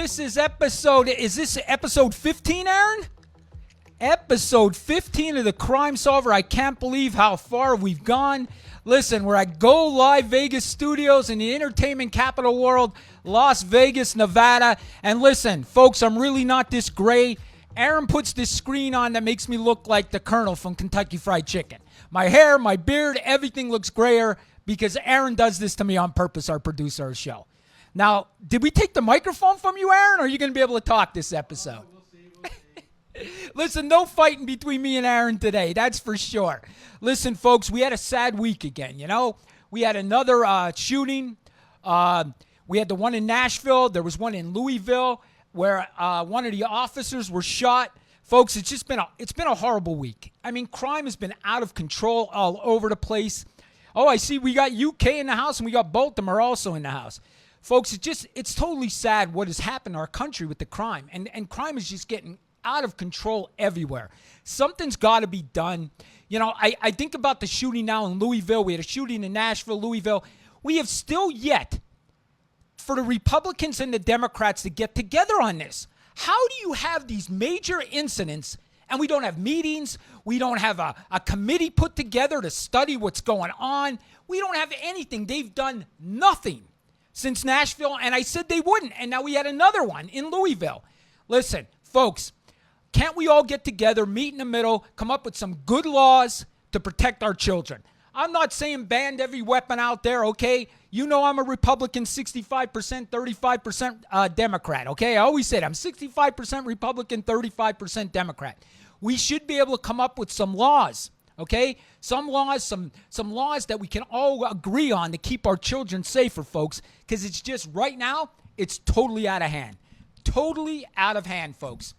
This is episode 15, Aaron? Episode 15 of the Crime Solver. I can't believe how far we've gone. Listen, we're at Go Live Vegas Studios in the entertainment capital world, Las Vegas, Nevada. And listen, folks, I'm really not this gray. Aaron puts this screen on that makes me look like the Colonel from Kentucky Fried Chicken. My hair, my beard, everything looks grayer because Aaron does this to me on purpose, our producer of the show. Now, did we take the microphone from you, Aaron, or are you going to be able to talk this episode? We'll see. Listen, no fighting between me and Aaron today, that's for sure. Listen, folks, we had a sad week again, you know? We had another shooting. We had the one in Nashville. There was one in Louisville where one of the officers were shot. Folks, it's been a horrible week. I mean, crime has been out of control all over the place. Oh, I see we got UK in the house and we got Baltimore also in the house. Folks, it's totally sad what has happened in our country with the crime. And crime is just getting out of control everywhere. Something's got to be done. You know, I think about the shooting now in Louisville. We had a shooting in Nashville, Louisville. We have still yet for the Republicans and the Democrats to get together on this. How do you have these major incidents and we don't have meetings? We don't have a committee put together to study what's going on. We don't have anything. They've done nothing since Nashville, and I said they wouldn't. And now we had another one in Louisville. Listen, folks, can't we all get together, meet in the middle, come up with some good laws to protect our children? I'm not saying ban every weapon out there, okay? You know I'm a Republican, 65%, 35% Democrat, okay? I always said I'm 65% Republican, 35% Democrat. We should be able to come up with some laws, okay? Some laws that we can all agree on to keep our children safer, folks, because it's just right now, it's totally out of hand. Totally out of hand, folks.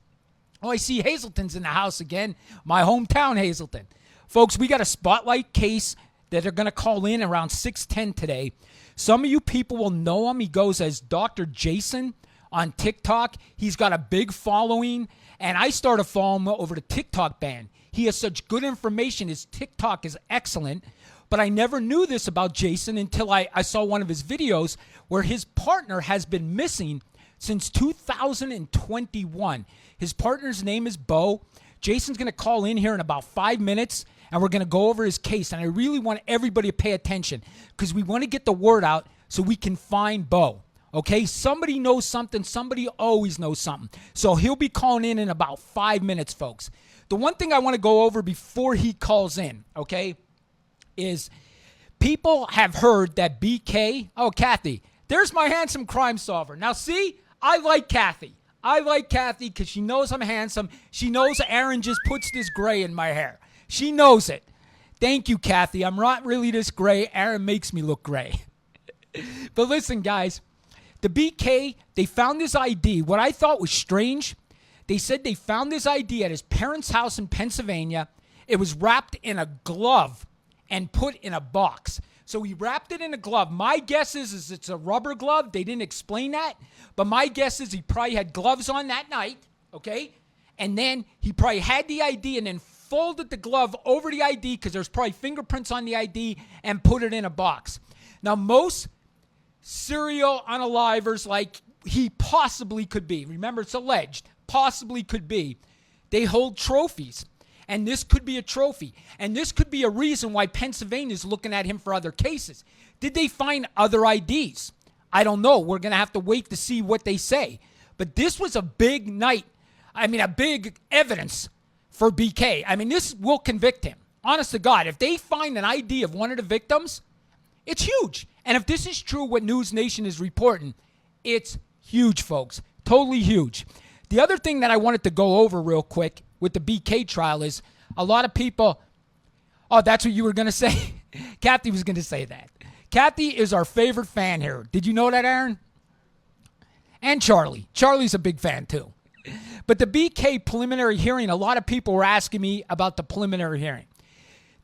Oh, I see Hazelton's in the house again, my hometown Hazelton. Folks, we got a spotlight case that they're going to call in around 6:10 today. Some of you people will know him. He goes as Dr. Jason on TikTok. He's got a big following, and I started following him over the TikTok ban. He has such good information. His TikTok is excellent, but I never knew this about Jason until I saw one of his videos where his partner has been missing since 2021. His partner's name is Bo. Jason's going to call in here in about 5 minutes, and we're going to go over his case. And I really want everybody to pay attention because we want to get the word out so we can find Bo. Okay? Somebody knows something. Somebody always knows something. So he'll be calling in about 5 minutes, folks. The one thing I want to go over before he calls in, okay, is people have heard that BK, oh, Kathy, there's my handsome crime solver. Now, see, I like Kathy. I like Kathy because she knows I'm handsome. She knows Aaron just puts this gray in my hair. She knows it. Thank you, Kathy. I'm not really this gray. Aaron makes me look gray. But listen, guys, the BK, they found this ID. What I thought was strange, they said they found this ID at his parents' house in Pennsylvania. It was wrapped in a glove and put in a box. So he wrapped it in a glove. My guess is it's a rubber glove. They didn't explain that. But my guess is he probably had gloves on that night, okay? And then he probably had the ID and then folded the glove over the ID because there's probably fingerprints on the ID and put it in a box. Now, most serial unalivers, like he possibly could be, remember it's alleged, possibly could be, they hold trophies. And this could be a trophy. And this could be a reason why Pennsylvania is looking at him for other cases. Did they find other IDs? I don't know. We're going to have to wait to see what they say. But this was a big night. I mean, a big evidence for BK. I mean, this will convict him. Honest to God, if they find an ID of one of the victims, it's huge. And if this is true, what News Nation is reporting, it's huge, folks. Totally huge. The other thing that I wanted to go over real quick with the BK trial is a lot of people, oh, that's what you were going to say? Kathy was going to say that. Kathy is our favorite fan here. Did you know that, Aaron? And Charlie. Charlie's a big fan, too. But the BK preliminary hearing, a lot of people were asking me about the preliminary hearing.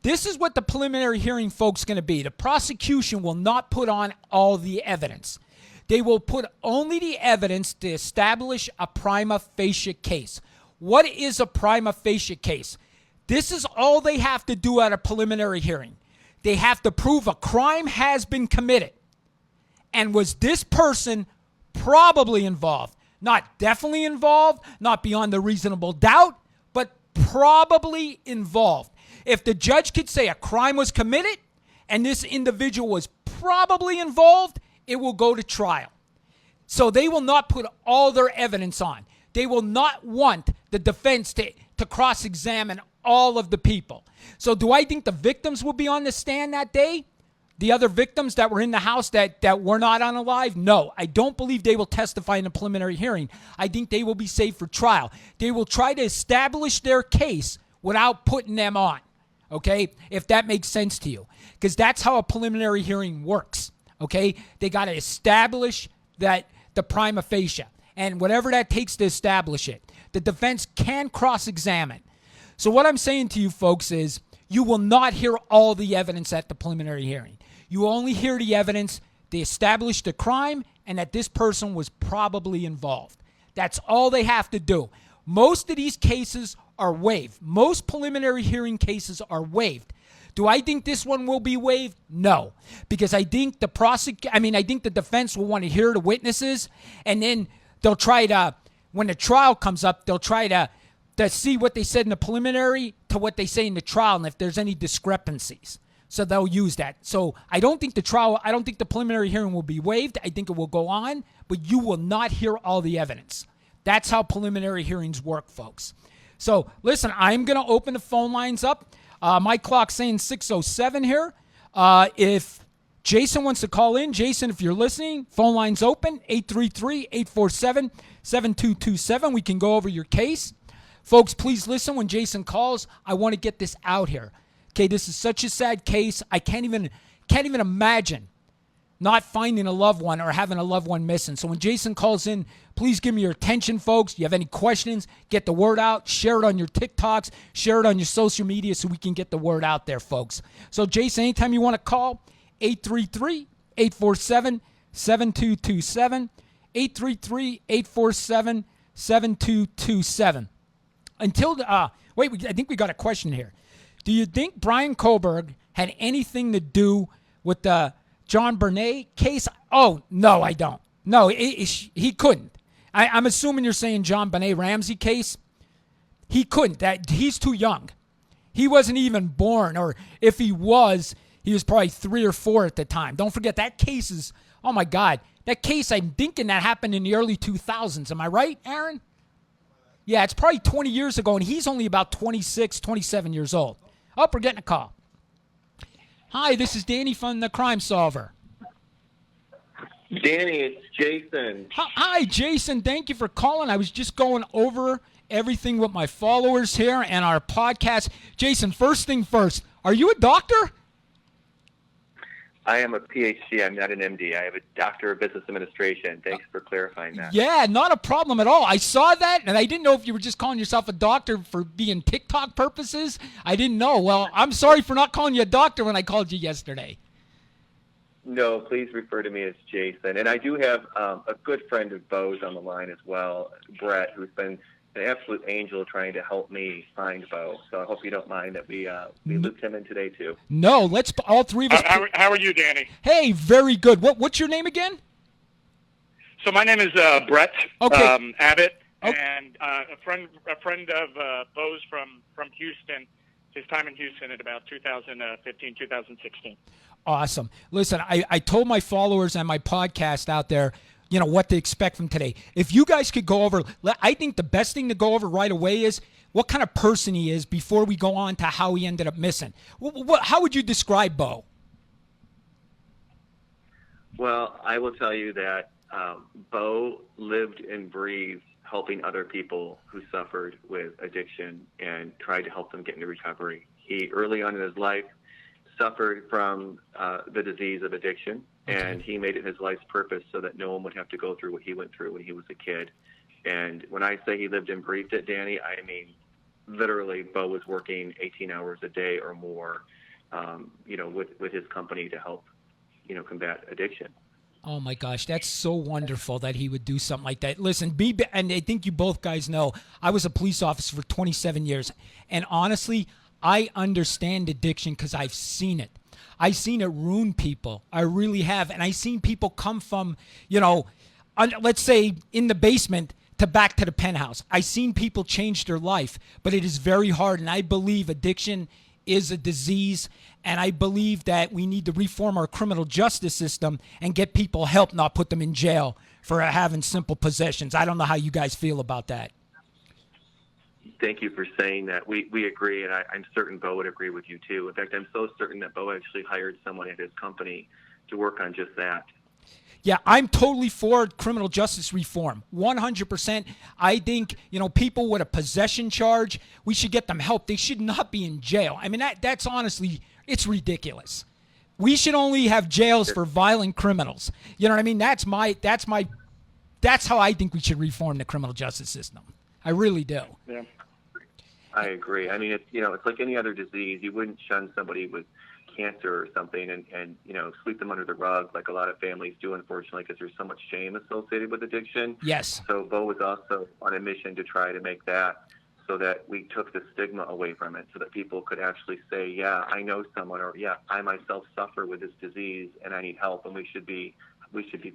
This is what the preliminary hearing, folks, going to be. The prosecution will not put on all the evidence. They will put only the evidence to establish a prima facie case. What is a prima facie case? This is all they have to do at a preliminary hearing. They have to prove a crime has been committed. And was this person probably involved? Not definitely involved, not beyond the reasonable doubt, but probably involved. If the judge could say a crime was committed and this individual was probably involved, it will go to trial. So they will not put all their evidence on. They will not want the defense to cross-examine all of the people. So do I think the victims will be on the stand that day? The other victims that were in the house that were not unalive? No, I don't believe they will testify in a preliminary hearing. I think they will be saved for trial. They will try to establish their case without putting them on, okay, if that makes sense to you. Because that's how a preliminary hearing works, okay? They got to establish that the prima facie, and whatever that takes to establish it. The defense can cross-examine. So what I'm saying to you folks is you will not hear all the evidence at the preliminary hearing. You will only hear the evidence they established the crime and that this person was probably involved. That's all they have to do. Most of these cases are waived. Most preliminary hearing cases are waived. Do I think this one will be waived? No, because I think I think the defense will want to hear the witnesses, and then they'll try to, when the trial comes up, they'll try to see what they said in the preliminary to what they say in the trial, and if there's any discrepancies. So they'll use that. So I don't think the preliminary hearing will be waived. I think it will go on, but you will not hear all the evidence. That's how preliminary hearings work, folks. So listen, I'm going to open the phone lines up. My clock's saying 6:07 here. If Jason wants to call in, Jason, if you're listening, phone line's open, 833-847-7227. We can go over your case. Folks, please listen when Jason calls. I want to get this out here. Okay, this is such a sad case. I can't even imagine not finding a loved one or having a loved one missing. So when Jason calls in, please give me your attention, folks. You have any questions, get the word out. Share it on your TikToks. Share it on your social media so we can get the word out there, folks. So, Jason, anytime you want to call, 833-847-7227, 833-847-7227. I think we got a question here. Do you think Brian Kohlberg had anything to do with the John Bernay case? Oh, no, I don't. No, he couldn't. I'm assuming you're saying John Benet Ramsey case. He couldn't. He's too young. He wasn't even born, or if he was probably 3 or 4 at the time. Don't forget, that case is, oh my God, that case, I'm thinking that happened in the early 2000s. Am I right, Aaron? Yeah, it's probably 20 years ago, and he's only about 26, 27 years old. Oh, we're getting a call. Hi, this is Danny from the Crime Solver. Danny, it's Jason. Hi, Jason. Thank you for calling. I was just going over everything with my followers here and our podcast. Jason, first thing first, are you a doctor? I am a PhD. I'm not an MD. I have a Doctor of Business Administration. Thanks for clarifying that. Yeah, not a problem at all. I saw that, and I didn't know if you were just calling yourself a doctor for being TikTok purposes. I didn't know. Well, I'm sorry for not calling you a doctor when I called you yesterday. No, please refer to me as Jason. And I do have a good friend of Bo's on the line as well, Brett, who's been an absolute angel trying to help me find Bo. So I hope you don't mind that we looped him in today too. No, let's all three of us. How are you, Danny? Hey, very good. What's your name again? So my name is Brett Abbott, Okay. and a friend of Bo's from Houston. His time in Houston at about 2015, 2016. Awesome. Listen, I told my followers and my podcast out there, what to expect from today. If you guys could go over, I think the best thing to go over right away is what kind of person he is before we go on to how he ended up missing. How would you describe Bo? Well, I will tell you that Bo lived and breathed helping other people who suffered with addiction and tried to help them get into recovery. He, early on in his life, suffered from the disease of addiction, and he made it his life's purpose so that no one would have to go through what he went through when he was a kid. And when I say he lived and breathed it, Danny, I mean literally Bo was working 18 hours a day or more, with his company to help, combat addiction. Oh my gosh, that's so wonderful that he would do something like that. Listen, and I think you both guys know, I was a police officer for 27 years, and honestly, I understand addiction because I've seen it. I've seen it ruin people. I really have. And I've seen people come from, let's say in the basement to back to the penthouse. I've seen people change their life, but it is very hard. And I believe addiction is a disease. And I believe that we need to reform our criminal justice system and get people help, not put them in jail for having simple possessions. I don't know how you guys feel about that. Thank you for saying that. We agree, and I'm certain Bo would agree with you too. In fact, I'm so certain that Bo actually hired someone at his company to work on just that. Yeah, I'm totally for criminal justice reform, 100%. I think, people with a possession charge, we should get them help. They should not be in jail. I mean, that's honestly, it's ridiculous. We should only have jails for violent criminals. You know what I mean? That's how I think we should reform the criminal justice system. I really do. Yeah. I agree. I mean, it's like any other disease. You wouldn't shun somebody with cancer or something and sweep them under the rug like a lot of families do, unfortunately, because there's so much shame associated with addiction. Yes. So Bo was also on a mission to try to make that so that we took the stigma away from it, so that people could actually say, yeah, I know someone, or yeah, I myself suffer with this disease and I need help. And we should be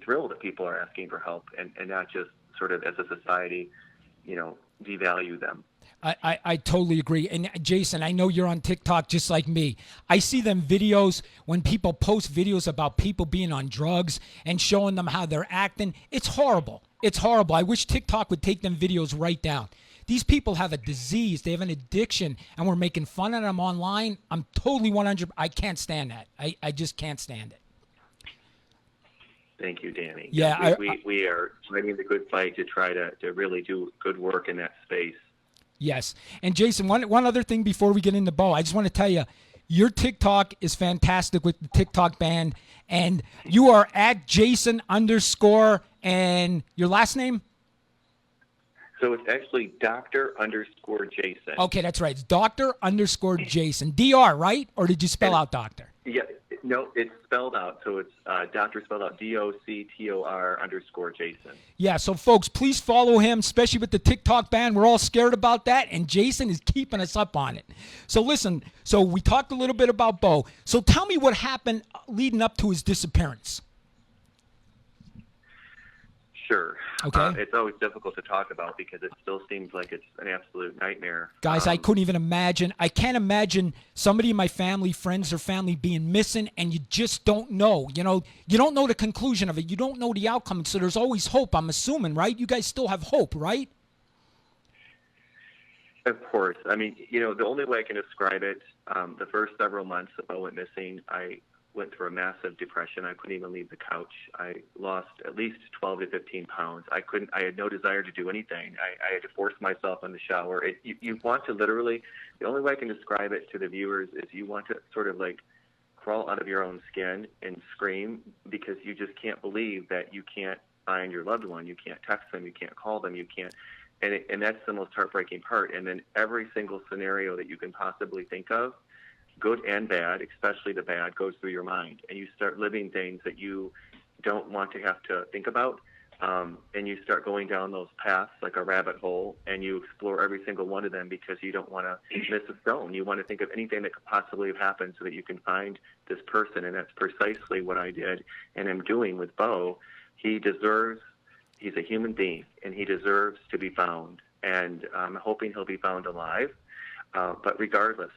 thrilled that people are asking for help and not just sort of as a society, devalue them. I totally agree. And Jason, I know you're on TikTok just like me. I see them videos when people post videos about people being on drugs and showing them how they're acting. It's horrible. It's horrible. I wish TikTok would take them videos right down. These people have a disease. They have an addiction, and we're making fun of them online. I'm totally 100. I can't stand that. I just can't stand it. Thank you, Danny. Yeah, we are fighting the good fight to try to really do good work in that space. Yes. And Jason, one other thing before we get into Bo, I just want to tell you, your TikTok is fantastic with the TikTok band, and you are at Jason _ and your last name? So it's actually Dr. _ Jason. Okay, that's right. It's Dr. _ Jason. DR, right? Or did you spell out doctor? Yeah, no, it's spelled out. So it's Dr. spelled out DOCTOR _ Jason. Yeah, so folks, please follow him, especially with the TikTok ban. We're all scared about that, and Jason is keeping us up on it. So listen, so we talked a little bit about Bo. So tell me what happened leading up to his disappearance. Sure. Okay. It's always difficult to talk about because it still seems like it's an absolute nightmare. Guys, I couldn't even imagine. I can't imagine somebody in my family, friends or family being missing, and you just don't know. You don't know the conclusion of it. You don't know the outcome. So there's always hope, I'm assuming, right? You guys still have hope, right? Of course. I mean, the only way I can describe it, the first several months that I went missing, I went through a massive depression. I couldn't even leave the couch. I lost at least 12 to 15 pounds. I had no desire to do anything. I had to force myself in the shower. You want to literally, the only way I can describe it to the viewers is you want to sort of like crawl out of your own skin and scream because you just can't believe that you can't find your loved one. You can't text them. You can't call them. You can't. And that's the most heartbreaking part. And then every single scenario that you can possibly think of, good and bad, especially the bad, goes through your mind. And you start living things that you don't want to have to think about. And you start going down those paths like a rabbit hole, and you explore every single one of them because you don't want to miss a stone. You want to think of anything that could possibly have happened so that you can find this person. And that's precisely what I did and am doing with Bo. He's a human being, and he deserves to be found. And I'm hoping he'll be found alive. But regardless,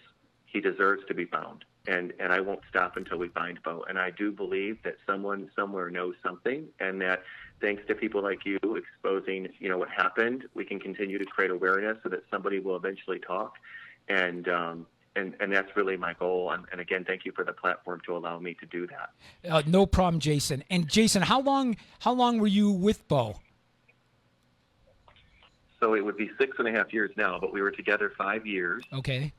he deserves to be found, and I won't stop until we find Bo. And I do believe that someone somewhere knows something, and that thanks to people like you exposing, what happened, we can continue to create awareness so that somebody will eventually talk. And that's really my goal. And again, thank you for the platform to allow me to do that. No problem, Jason. And Jason, how long were you with Bo? So it would be 6.5 years now, but we were together 5 years. Okay.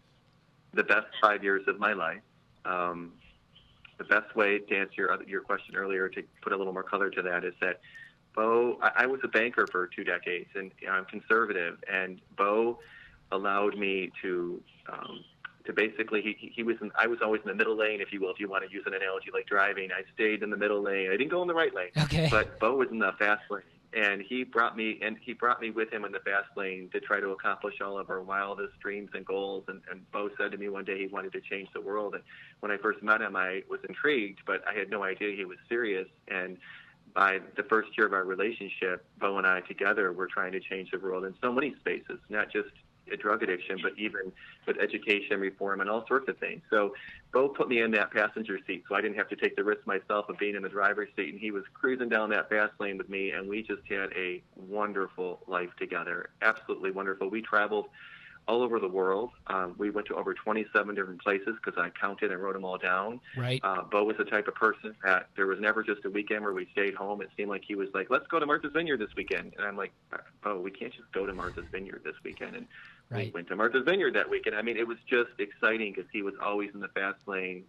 The best 5 years of my life. The best way to answer your question earlier, to put a little more color to that, is that Bo, I was a banker for 2 decades, and I'm conservative, and Bo allowed me to basically, I was always in the middle lane, if you will, if you want to use an analogy like driving. I stayed in the middle lane. I didn't go in the right lane. Okay. But Bo was in the fast lane. And he brought me with him in the fast lane to try to accomplish all of our wildest dreams and goals. And Bo said to me one day he wanted to change the world. And when I first met him, I was intrigued, but I had no idea he was serious. And by the first year of our relationship, Bo and I together were trying to change the world in so many spaces, not just a drug addiction, but even with education reform and all sorts of things. So Bo put me in that passenger seat so I didn't have to take the risk myself of being in the driver's seat, and he was cruising down that fast lane with me, and we just had a wonderful life together, absolutely wonderful. We traveled all over the world. We went to over 27 different places because I counted and wrote them all down. Right. Bo was the type of person that there was never just a weekend where we stayed home. It seemed like he was like, let's go to Martha's Vineyard this weekend. And I'm like, Bo, we can't just go to Martha's Vineyard this weekend. And Right. we went to Martha's Vineyard that weekend. I mean, it was just exciting because he was always in the fast lane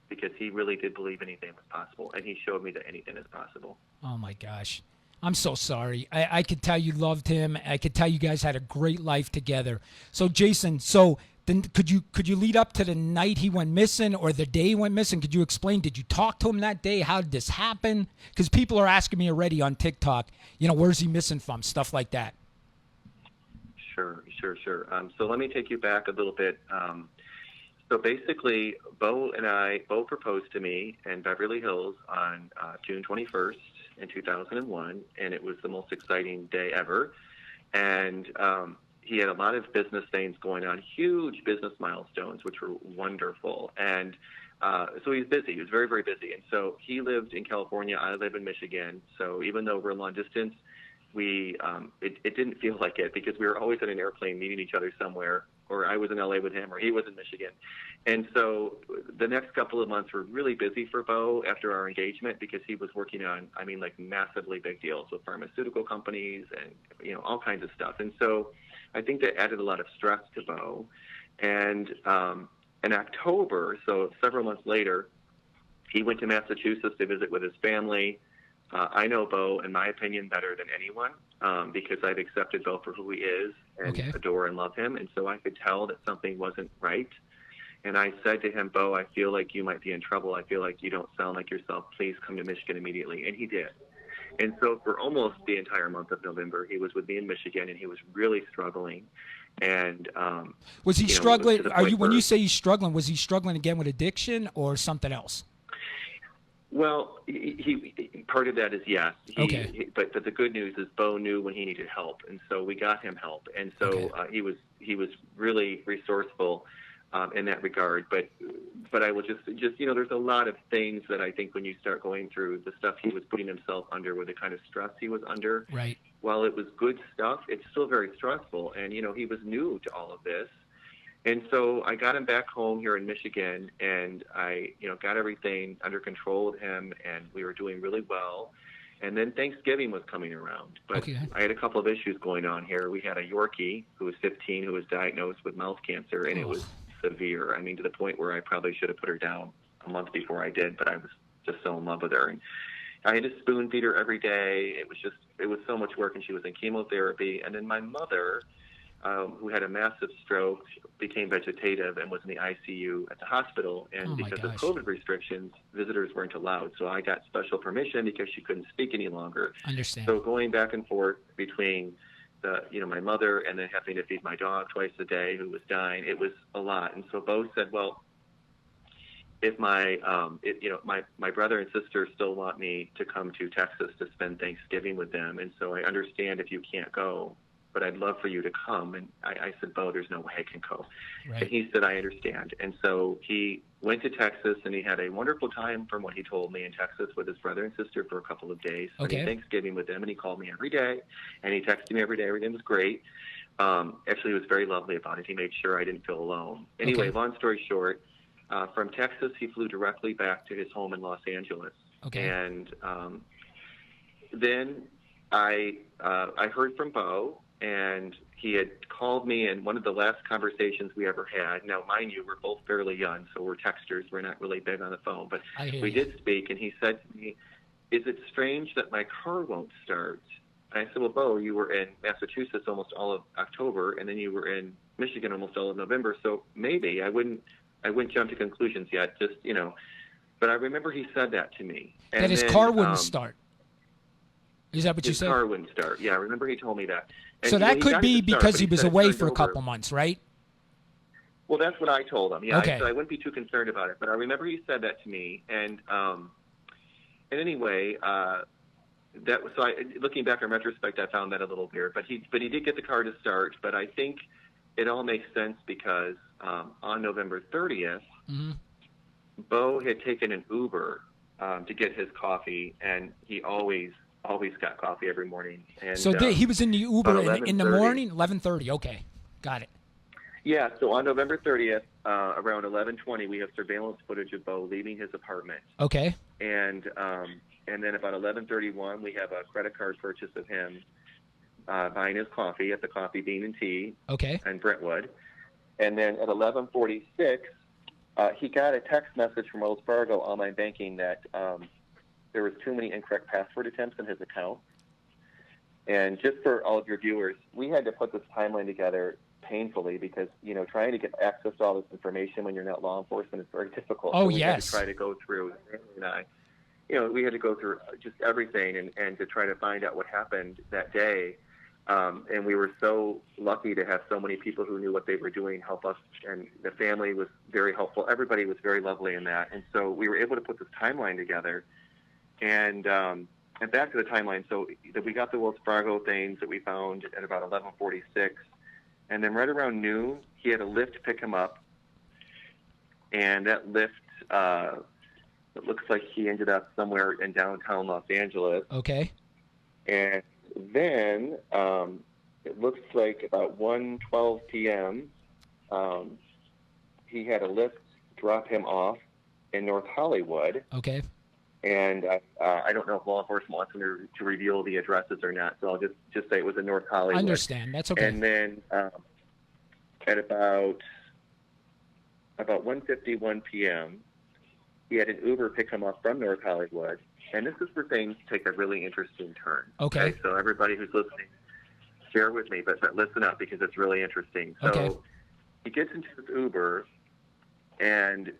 because he really did believe anything was possible. And he showed me that anything is possible. Oh, my gosh. I'm so sorry. I could tell you loved him. I could tell you guys had a great life together. So, Jason, then could you lead up to the night he went missing or the day he went missing? Could you explain? Did you talk to him that day? How did this happen? Because people are asking me already on TikTok, where's he missing from? Stuff like that. Sure. So let me take you back a little bit. So basically, Bo proposed to me in Beverly Hills on June 21st in 2001, and it was the most exciting day ever. And he had a lot of business things going on, huge business milestones, which were wonderful. And so he was busy. He was very, very busy. And so he lived in California. I live in Michigan. So even though we're long distance, it didn't feel like it because we were always on an airplane meeting each other somewhere, or I was in LA with him, or he was in Michigan. And so the next couple of months were really busy for Bo after our engagement because he was working on, massively big deals with pharmaceutical companies and, all kinds of stuff. And so I think that added a lot of stress to Bo. And in October, so several months later, he went to Massachusetts to visit with his family. I know Bo, in my opinion, better than anyone because I've accepted Bo for who he is and adore and love him. And so I could tell that something wasn't right. And I said to him, Bo, I feel like you might be in trouble. I feel like you don't sound like yourself. Please come to Michigan immediately. And he did. And so for almost the entire month of November, he was with me in Michigan, and he was really struggling. And was he struggling? When you say he's struggling, was he struggling again with addiction or something else? Well, he part of that is yes. But the good news is Bo knew when he needed help, and so we got him help. And so he was really resourceful in that regard. But I will just there's a lot of things that I think when you start going through the stuff he was putting himself under, with the kind of stress he was under. Right. While it was good stuff, it's still very stressful, and he was new to all of this. And so I got him back home here in Michigan, and I, got everything under control with him, and we were doing really well. And then Thanksgiving was coming around, but I had a couple of issues going on here. We had a Yorkie who was 15 who was diagnosed with mouth cancer, and it was severe. To the point where I probably should have put her down a month before I did, but I was just so in love with her. And I had to spoon feed her every day. It was so much work, and she was in chemotherapy. And then my mother, who had a massive stroke, became vegetative and was in the ICU at the hospital. And because of COVID restrictions, visitors weren't allowed. So I got special permission because she couldn't speak any longer. Understand. So going back and forth between my mother and then having to feed my dog twice a day who was dying, it was a lot. And so Bo said, well, if my brother and sister still want me to come to Texas to spend Thanksgiving with them, and so I understand if you can't go, but I'd love for you to come. And I said, Bo, there's no way I can go. Right. And he said, I understand. And so he went to Texas, and he had a wonderful time from what he told me in Texas with his brother and sister for a couple of days, spending Thanksgiving with them. And he called me every day, and he texted me every day. Everything was great. Actually, he was very lovely about it. He made sure I didn't feel alone. Anyway, long story short, from Texas, he flew directly back to his home in Los Angeles. Okay. And then I heard from Bo, and he had called me in one of the last conversations we ever had. Now, mind you, we're both fairly young, so we're texters. We're not really big on the phone. But we did speak, and he said to me, is it strange that my car won't start? And I said, well, Bo, you were in Massachusetts almost all of October, and then you were in Michigan almost all of November, so maybe I wouldn't jump to conclusions yet, but I remember he said that to me. And that his car wouldn't start. Is that what you said? His car wouldn't start. Yeah, I remember he told me that. And, so that could be because he was away for a over. couple months, right? Well, that's what I told him. Yeah, okay. So I wouldn't be too concerned about it. But I remember he said that to me. And anyway, looking back in retrospect, I found that a little weird. But he did get the car to start. But I think it all makes sense because on November 30th, Bo had taken an Uber to get his coffee, and he always got coffee every morning. And so he was in the Uber in the 11:30. morning, 11:30. Okay, got it. Yeah, so on November 30th, around 11:20, we have surveillance footage of Bo leaving his apartment. Okay. And then about 11:31, we have a credit card purchase of him buying his coffee at the Coffee Bean and Tea in Brentwood. And then at 11:46, he got a text message from Wells Fargo online banking that there was too many incorrect password attempts in his account. And just for all of your viewers, we had to put this timeline together painfully because, trying to get access to all this information when you're not law enforcement is very difficult. Oh, so we yes. had to try to go through, we had to go through just everything and to try to find out what happened that day. And we were so lucky to have so many people who knew what they were doing help us. And the family was very helpful. Everybody was very lovely in that. And so we were able to put this timeline together. And back to the timeline. So we got the Wells Fargo things that we found at about 11:46. And then right around noon, he had a Lyft pick him up. And that Lyft, it looks like he ended up somewhere in downtown Los Angeles. Okay. And then it looks like about 1:12 p.m., he had a Lyft drop him off in North Hollywood. Okay. And I don't know if law enforcement wants him to reveal the addresses or not, so I'll just say it was in North Hollywood. I understand. That's okay. And then at about 1:51 p.m., he had an Uber pick him up from North Hollywood. And this is where things take a really interesting turn. Okay. So everybody who's listening, share with me, but listen up because it's really interesting. So he gets into his Uber, and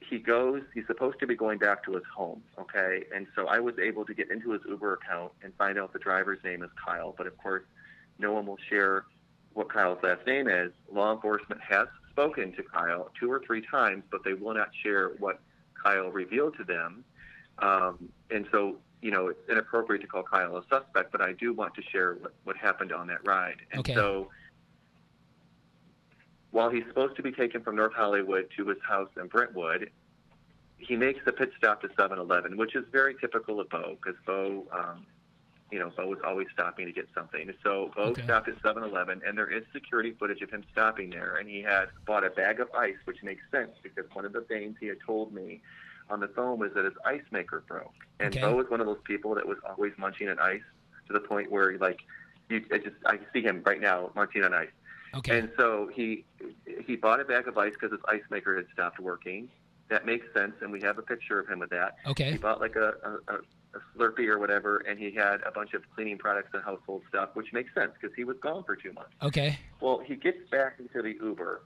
he's supposed to be going back to his home, okay? And so I was able to get into his Uber account and find out the driver's name is Kyle. But, of course, no one will share what Kyle's last name is. Law enforcement has spoken to Kyle 2 or 3 times, but they will not share what Kyle revealed to them. And so, it's inappropriate to call Kyle a suspect, but I do want to share what happened on that ride. And so while he's supposed to be taken from North Hollywood to his house in Brentwood, he makes the pit stop to 7-Eleven, which is very typical of Bo, because Bo was always stopping to get something. So Bo stopped at 7-Eleven, and there is security footage of him stopping there, and he had bought a bag of ice, which makes sense, because one of the things he had told me on the phone was that his ice maker broke. And Bo was one of those people that was always munching on ice to the point where, I see him right now munching on ice. Okay. And so he bought a bag of ice because his ice maker had stopped working. That makes sense, and we have a picture of him with that. Okay. He bought like a Slurpee or whatever, and he had a bunch of cleaning products and household stuff, which makes sense because he was gone for 2 months. Okay. Well, he gets back into the Uber,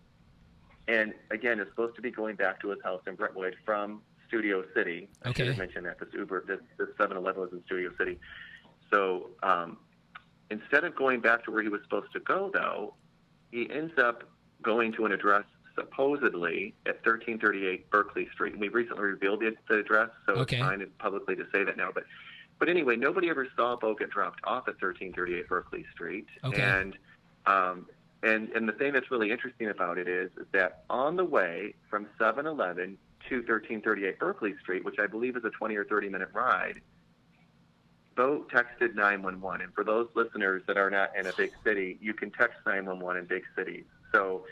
and again, is supposed to be going back to his house in Brentwood from Studio City. I should have mentioned that this 7-Eleven was in Studio City. So instead of going back to where he was supposed to go, though, he ends up going to an address supposedly at 1338 Berkeley Street. And we recently revealed the address, so it's fine publicly to say that now. But anyway, nobody ever saw Bo get dropped off at 1338 Berkeley Street. Okay. And the thing that's really interesting about it is that on the way from 7-Eleven to 1338 Berkeley Street, which I believe is a 20 or 30-minute ride, Bo texted 911. And for those listeners that are not in a big city, you can text 911 in big cities. So,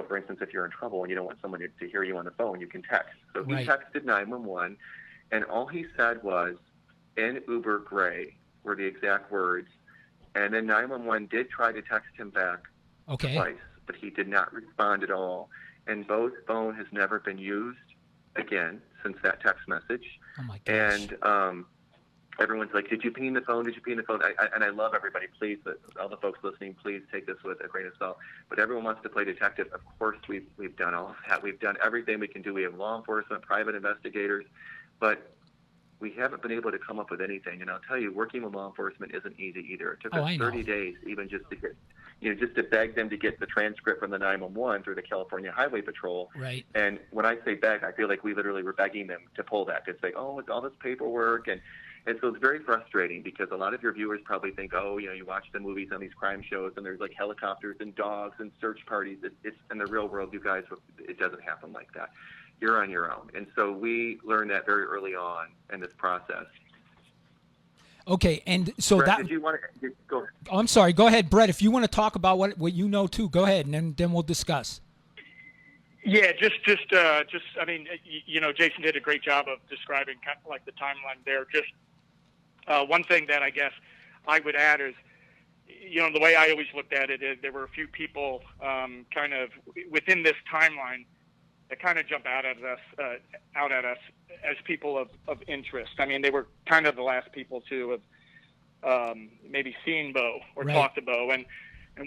for instance, if you're in trouble and you don't want someone to hear you on the phone, you can text. So he texted 911, and all he said was, "In Uber gray," were the exact words. And then 911 did try to text him back twice, but he did not respond at all. And Bo's phone has never been used again since that text message. Oh, my gosh. And everyone's like, "Did you ping the phone? Did you ping the phone?" And I love everybody. Please, all the folks listening, please take this with a grain of salt. But everyone wants to play detective. Of course, we've done all of that. We've done everything we can do. We have law enforcement, private investigators, but we haven't been able to come up with anything. And I'll tell you, working with law enforcement isn't easy either. It took us 30 days even just to get, just to beg them to get the transcript from the 911 through the California Highway Patrol. Right. And when I say beg, I feel like we literally were begging them to pull that, to say, "Oh, it's all this paperwork." And so it's very frustrating because a lot of your viewers probably think, oh, you watch the movies on these crime shows and there's like helicopters and dogs and search parties. It's in the real world, you guys, it doesn't happen like that. You're on your own. And so we learned that very early on in this process. Okay, and so Brett, that. did you want to go ahead? Oh, I'm sorry. Go ahead, Brett. If you want to talk about what you know too, go ahead, and then we'll discuss. Yeah, just. I mean, Jason did a great job of describing kind of like the timeline there. Just one thing that I guess I would add is, the way I always looked at it is there were a few people kind of within this timeline that kind of jump out at us as people of interest. I mean, they were kind of the last people to have maybe seen Bo or Right. talked to Bo, and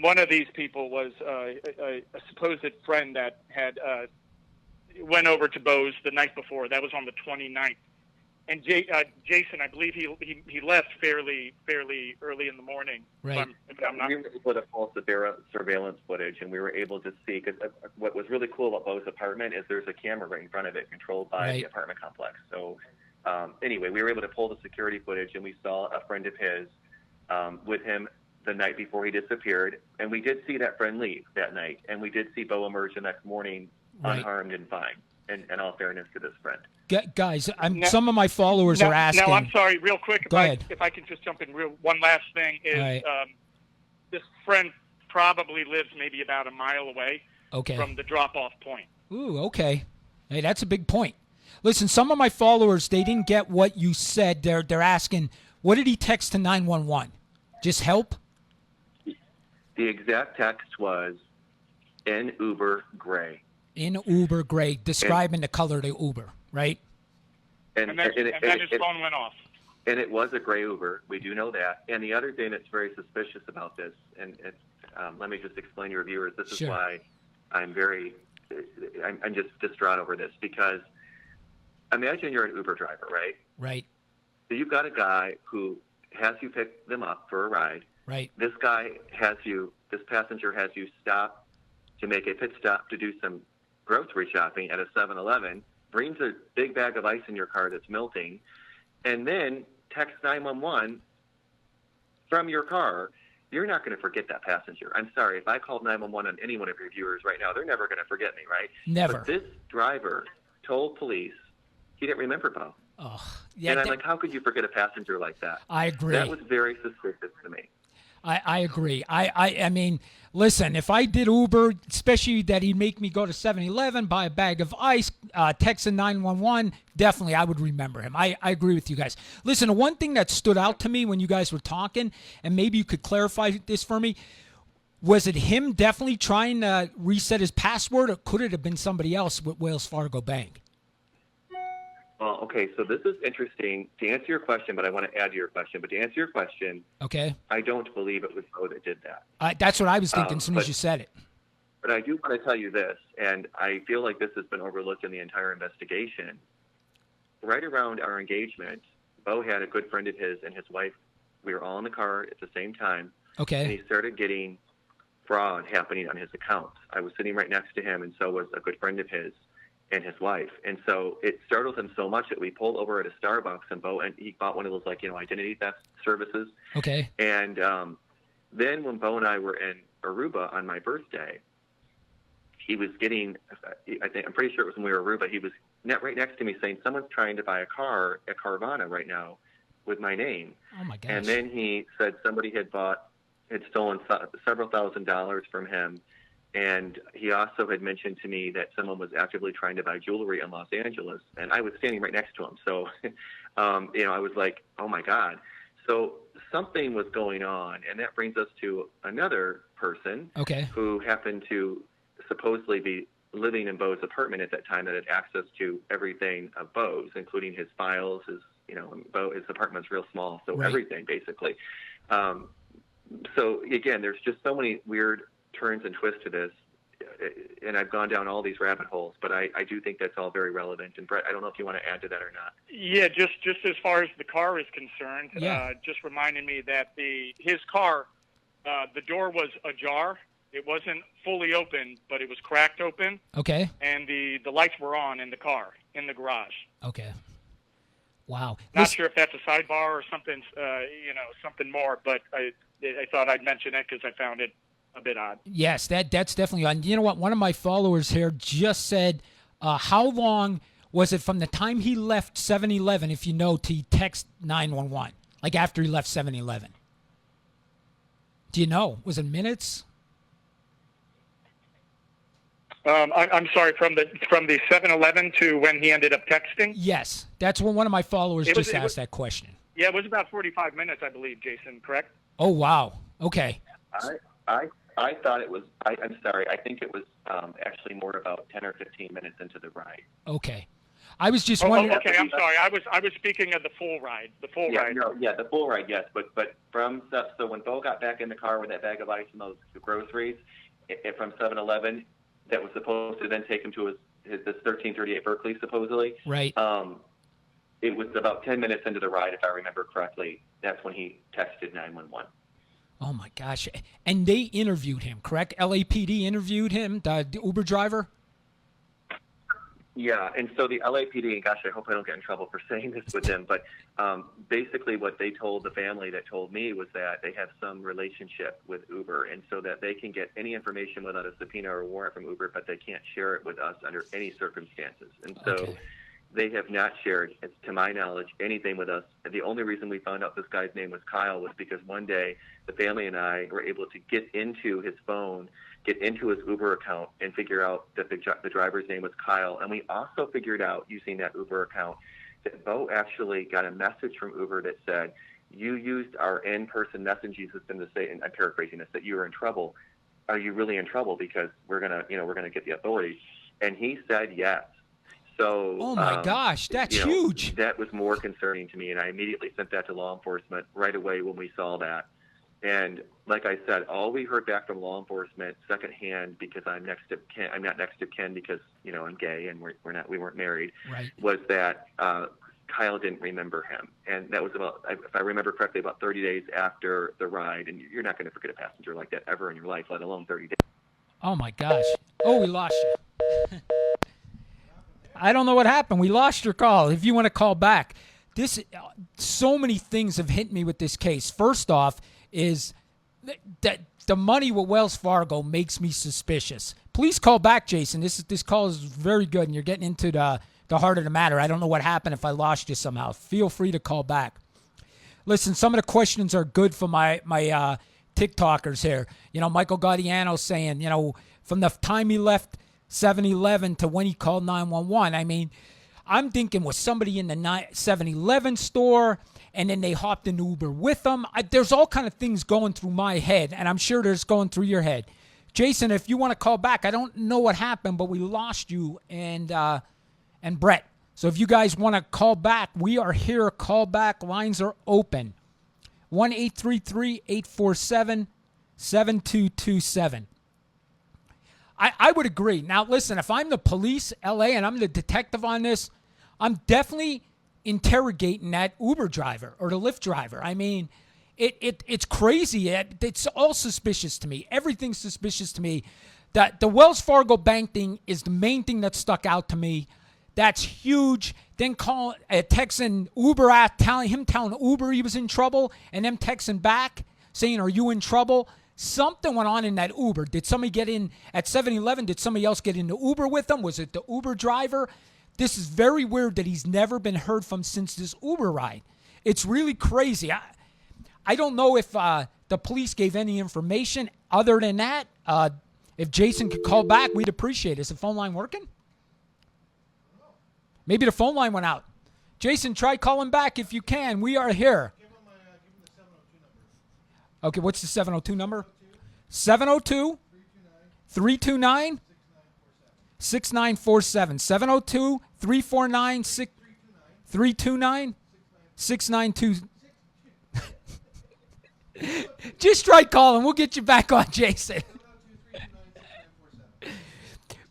one of these people was a supposed friend that had went over to Bo's the night before. That was on the 29th. And Jason, I believe he left fairly early in the morning. Right. If I'm not. We were able to pull surveillance footage, and we were able to see, because what was really cool about Bo's apartment is there's a camera right in front of it controlled by Right. the apartment complex. So anyway, we were able to pull the security footage, and we saw a friend of his with him the night before he disappeared. And we did see that friend leave that night, and we did see Bo emerge the next morning Right. unharmed and fine, in all fairness to this friend. Guys, Now- some of my followers are asking. Now, I'm sorry, real quick. Go ahead. If I can just jump in one last thing is All right. this friend probably lives maybe about a mile away Okay. from the drop-off point. Ooh, okay. Hey, that's a big point. Listen, some of my followers, they didn't get what you said. They're asking, what did he text to 911? Just help? The exact text was in Uber gray. In Uber gray, describing the color of the Uber, right? And then his phone went off. And it was a gray Uber. We do know that. And the other thing that's very suspicious about this, and let me just explain to your viewers, this is Sure. why I'm just distraught over this, because imagine you're an Uber driver, right? Right, So you've got a guy who has you pick them up for a ride. right, This passenger has you stop to make a pit stop to do some grocery shopping at a 7-Eleven, brings a big bag of ice in your car that's melting, and then text 911 from your car. You're not going to forget that passenger. I'm sorry. If I called 911 on any one of your viewers right now, they're never going to forget me, right? Never. But this driver told police he didn't remember Bo. Oh, yeah, And I'm like, how could you forget a passenger like that? I agree. That was very suspicious to me. I agree. I mean, listen, if I did Uber, especially that he'd make me go to 7-Eleven, buy a bag of ice, text a 911, definitely I would remember him. I agree with you guys. Listen, one thing that stood out to me when you guys were talking, and maybe you could clarify this for me, was it him definitely trying to reset his password, or could it have been somebody else with Wells Fargo Bank? Well, okay, so this is interesting. To answer your question, but I want to add to your question. But to answer your question, Okay. I don't believe it was Bo that did that. That's what I was thinking as soon as but- you said it. But I do want to tell you this, and I feel like this has been overlooked in the entire investigation. Right around our engagement, Bo had a good friend of his and his wife. We were all in the car at the same time, and Okay. he started getting fraud happening on his accounts. I was sitting right next to him, and so was a good friend of his and his wife. And so it startled him so much that we pulled over at a Starbucks, and he bought one of those, identity theft services. Okay. And then when Bo and I were in Aruba on my birthday, he was getting, I'm pretty sure it was when we were in Aruba, he was right next to me saying, someone's trying to buy a car at Carvana right now with my name. Oh, my gosh. And then he said somebody had stolen several $1,000s from him. And he also had mentioned to me that someone was actively trying to buy jewelry in Los Angeles. And I was standing right next to him. So, I was like, oh, my God. So something was going on. And that brings us to another person Okay. who happened to supposedly be living in Bo's apartment at that time that had access to everything of Bo's, including his files, his apartment's real small. So Right. everything, basically. So, again, there's just so many weird turns and twists to this, and I've gone down all these rabbit holes, but I do think that's all very relevant. And Brett, I don't know if you want to add to that or not. Yeah, just as far as the car is concerned, Yeah. just reminding me that his car, the door was ajar. It wasn't fully open, but it was cracked open, Okay. and the lights were on in the car, in the garage. Okay. Wow. Not sure if that's a sidebar or something, something more, but I thought I'd mention it because I found it a bit odd. Yes, that's definitely on. You know what? One of my followers here just said, how long was it from the time he left 7-Eleven, if you know, to text 911? Like after he left 7-Eleven? Do you know? Was it minutes? I'm sorry, from the 7-Eleven to when he ended up texting? Yes, that's when one of my followers just asked that question. Yeah, it was about 45 minutes, I believe, Jason, correct? Oh, wow. Okay. I thought it was. I'm sorry. I think it was actually more about 10 or 15 minutes into the ride. Okay. I was just wondering. Okay, I'm sorry. I was speaking of the full ride. The full ride. The full ride, yes. But so when Bo got back in the car with that bag of ice and those groceries from 7-Eleven, that was supposed to then take him to his 1338 Berkeley, supposedly. Right. It was about 10 minutes into the ride, if I remember correctly. That's when he texted 911. Oh, my gosh. And they interviewed him, correct? LAPD interviewed him, the Uber driver? Yeah, and so the LAPD, and gosh, I hope I don't get in trouble for saying this with them, but basically what they told the family that told me was that they have some relationship with Uber, and so that they can get any information without a subpoena or a warrant from Uber, but they can't share it with us under any circumstances. And so they have not shared, to my knowledge, anything with us. And the only reason we found out this guy's name was Kyle was because one day the family and I were able to get into his phone, get into his Uber account, and figure out that the driver's name was Kyle. And we also figured out, using that Uber account, that Bo actually got a message from Uber that said, you used our in-person messaging system to say, and I'm paraphrasing this, that you were in trouble. Are you really in trouble? Because we're gonna get the authorities. And he said yes. So, oh my gosh, that's huge. That was more concerning to me, and I immediately sent that to law enforcement right away when we saw that. And like I said, all we heard back from law enforcement secondhand, because I'm not next to Ken because I'm gay and we weren't married. Right. Was that Kyle didn't remember him, and that was about, if I remember correctly, about 30 days after the ride. And you're not going to forget a passenger like that ever in your life, let alone 30 days. Oh my gosh. Oh, we lost you. I don't know what happened. We lost your call. If you want to call back, so many things have hit me with this case. First off, is that the money with Wells Fargo makes me suspicious. Please call back, Jason. This call is very good, and you're getting into the heart of the matter. I don't know what happened if I lost you somehow. Feel free to call back. Listen, some of the questions are good for my TikTokers here. Michael Gaudiano saying, from the time he left 7-Eleven to when he called 911. I mean, I'm thinking, was somebody in the 7-Eleven store and then they hopped in Uber with them? There's all kind of things going through my head, and I'm sure there's going through your head. Jason, if you want to call back, I don't know what happened, but we lost you and Brett. So if you guys want to call back, we are here. Call back. Lines are open. 1-833-847-7227. I would agree. Now, listen, if I'm the police, LA, and I'm the detective on this, I'm definitely interrogating that Uber driver or the Lyft driver. I mean, it's crazy. It's all suspicious to me. Everything's suspicious to me. The Wells Fargo bank thing is the main thing that stuck out to me. That's huge. Then texting Uber, telling Uber he was in trouble, and them texting back saying, "Are you in trouble?" Something went on in that Uber. Did somebody get in at 7-Eleven? Did somebody else get in the Uber with them? Was it the Uber driver? This is very weird that he's never been heard from since this Uber ride. It's really crazy. I don't know if the police gave any information other than that. If Jason could call back, we'd appreciate it. Is the phone line working? Maybe the phone line went out. Jason, try calling back if you can. We are here. Give him the 702 number. Okay, what's the 702 number? 702 329 6947. 702 349 329 692. Just try calling. We'll get you back on, Jason.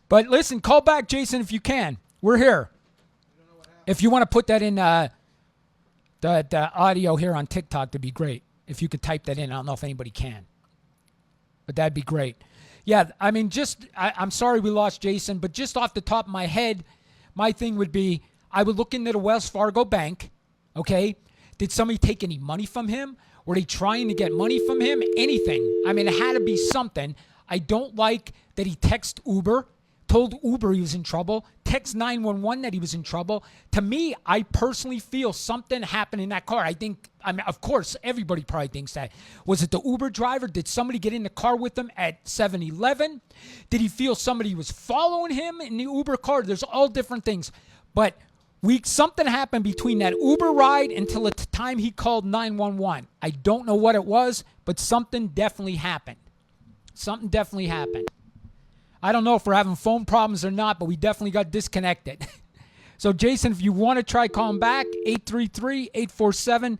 But listen, call back, Jason, if you can. We're here. If you want to put that in the audio here on TikTok, that'd be great. If you could type that in. I don't know if anybody can. But that'd be great. Yeah, I mean, I'm sorry we lost Jason, but just off the top of my head, my thing would be I would look into the Wells Fargo bank Okay? Did somebody take any money from him? Were they trying to get money from him? Anything. I mean, it had to be something. I don't like that he texted Uber, told Uber he was in trouble, text 911 that he was in trouble. To me, I personally feel something happened in that car. I mean, of course, everybody probably thinks that. Was it the Uber driver? Did somebody get in the car with him at 7-Eleven? Did he feel somebody was following him in the Uber car? There's all different things. But something happened between that Uber ride until the time he called 911. I don't know what it was, but something definitely happened. Something definitely happened. I don't know if we're having phone problems or not, but we definitely got disconnected. So, Jason, if you want to try calling back, 833-847-7227.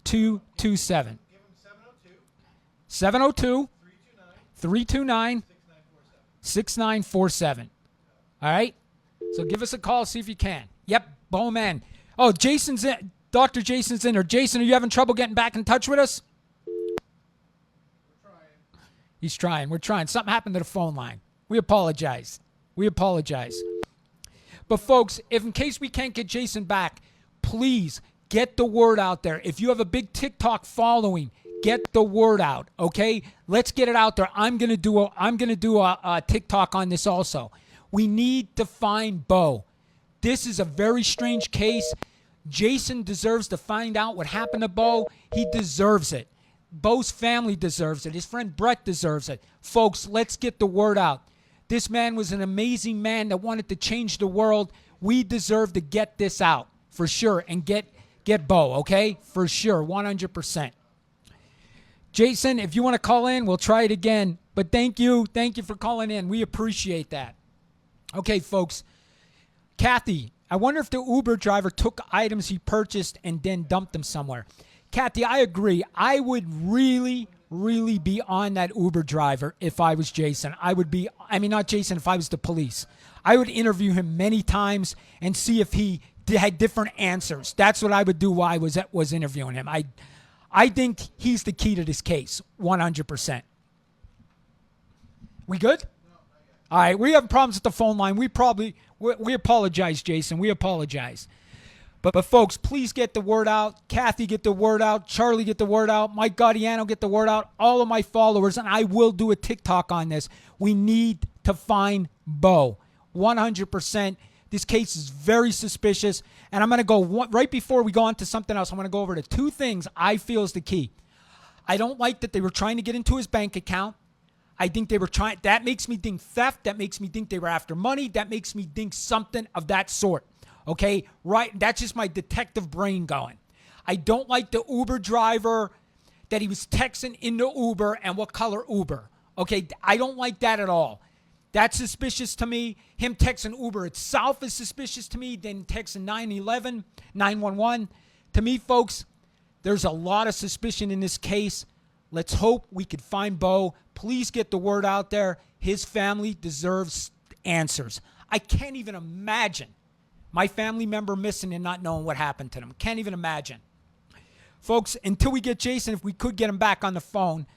Give them 702 702 329 6947. All right? So give us a call, see if you can. Yep, Bowman. Oh, Jason's in. Dr. Jason's in. Or Jason, are you having trouble getting back in touch with us? We're trying. He's trying. We're trying. Something happened to the phone line. We apologize. We apologize. But folks, if in case we can't get Jason back, please get the word out there. If you have a big TikTok following, get the word out. Okay? Let's get it out there. I'm gonna do a TikTok on this also. We need to find Bo. This is a very strange case. Jason deserves to find out what happened to Bo. He deserves it. Bo's family deserves it. His friend Brett deserves it. Folks, let's get the word out. This man was an amazing man that wanted to change the world. We deserve to get this out for sure and get Bo, okay? For sure, 100%. Jason, if you want to call in, we'll try it again. But thank you. Thank you for calling in. We appreciate that. Okay, folks. Kathy, I wonder if the Uber driver took items he purchased and then dumped them somewhere. Kathy, I agree. I would really be on that Uber driver if I was Jason. Not Jason, if I was the police. I would interview him many times and see if he had different answers. That's what I would do while I was interviewing him. I think he's the key to this case, 100%. We good? All right, we have problems with the phone line. We apologize, Jason. We apologize. But folks, please get the word out. Kathy, get the word out. Charlie, get the word out. Mike Gaudiano, get the word out. All of my followers, and I will do a TikTok on this. We need to find Bo. 100%. This case is very suspicious. And I'm going to go, right before we go on to something else, I'm going to go over to two things I feel is the key. I don't like that they were trying to get into his bank account. I think they were trying, that makes me think theft. That makes me think they were after money. That makes me think something of that sort. Okay, right? That's just my detective brain going. I don't like the Uber driver that he was texting in the Uber and what color Uber. Okay, I don't like that at all. That's suspicious to me. Him texting Uber itself is suspicious to me. Then texting 911, 911. To me, folks, there's a lot of suspicion in this case. Let's hope we could find Bo. Please get the word out there. His family deserves answers. I can't even imagine my family member missing and not knowing what happened to them. Can't even imagine. Folks, until we get Jason, if we could get him back on the phone,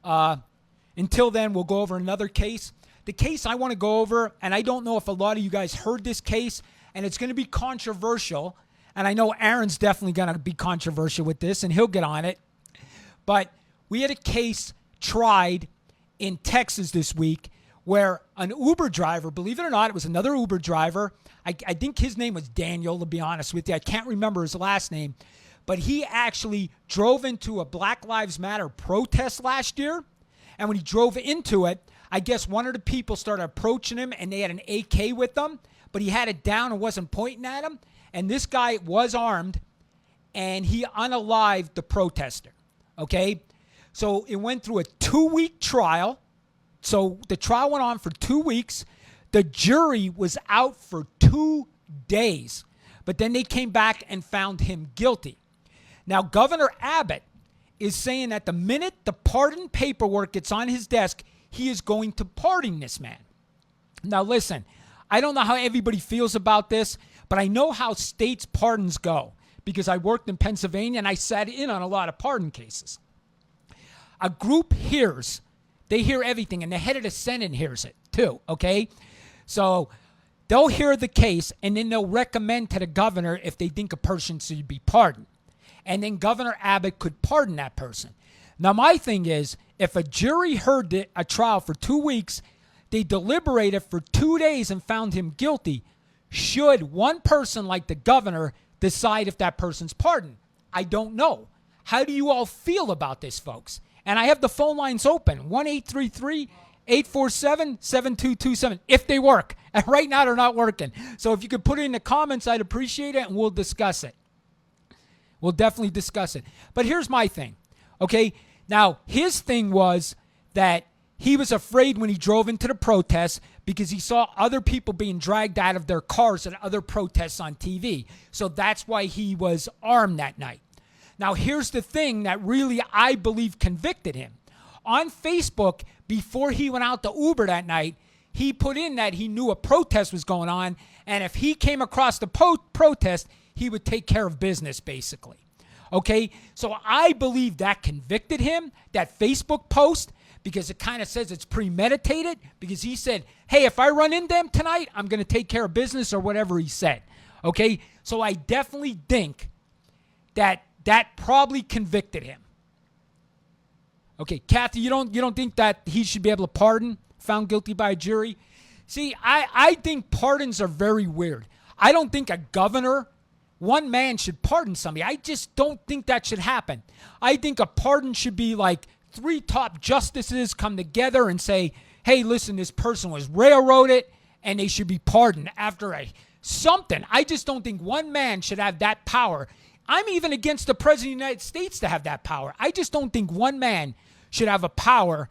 until then, we'll go over another case. The case I want to go over, and I don't know if a lot of you guys heard this case, and it's going to be controversial, and I know Aaron's definitely going to be controversial with this, and he'll get on it. But we had a case tried in Texas this week where an Uber driver, believe it or not, it was another Uber driver. I think his name was Daniel, to be honest with you. I can't remember his last name. But he actually drove into a Black Lives Matter protest last year. And when he drove into it, I guess one of the people started approaching him and they had an AK with them. But he had it down and wasn't pointing at him. And this guy was armed and he unalived the protester. Okay? So it went through a 2-week trial. So the trial went on for 2 weeks. The jury was out for 2 days. But then they came back and found him guilty. Now, Governor Abbott is saying that the minute the pardon paperwork gets on his desk, he is going to pardon this man. Now, listen, I don't know how everybody feels about this, but I know how states' pardons go because I worked in Pennsylvania and I sat in on a lot of pardon cases. A group hears, they hear everything, and the head of the Senate hears it too, okay? So they'll hear the case, and then they'll recommend to the governor if they think a person should be pardoned. And then Governor Abbott could pardon that person. Now, my thing is, if a jury heard a trial for 2 weeks, they deliberated for 2 days and found him guilty, should one person like the governor decide if that person's pardoned? I don't know. How do you all feel about this, folks? And I have the phone lines open, 1-833-847-7227, if they work. And right now they're not working. So if you could put it in the comments, I'd appreciate it, and we'll discuss it. We'll definitely discuss it. But here's my thing, okay? Now, his thing was that he was afraid when he drove into the protests because he saw other people being dragged out of their cars at other protests on TV. So that's why he was armed that night. Now, here's the thing that really, I believe, convicted him. On Facebook, before he went out to Uber that night, he put in that he knew a protest was going on, and if he came across the protest, he would take care of business, basically. Okay? So I believe that convicted him, that Facebook post, because it kind of says it's premeditated, because he said, hey, if I run into them tonight, I'm going to take care of business, or whatever he said. Okay? So I definitely think that probably convicted him. Okay, Kathy, you don't think that he should be able to pardon, found guilty by a jury? See, I think pardons are very weird. I don't think a governor, one man, should pardon somebody. I just don't think that should happen. I think a pardon should be like 3 top justices come together and say, hey, listen, this person was railroaded, and they should be pardoned after something. I just don't think one man should have that power. I'm even against the President of the United States to have that power. I just don't think one man should have a power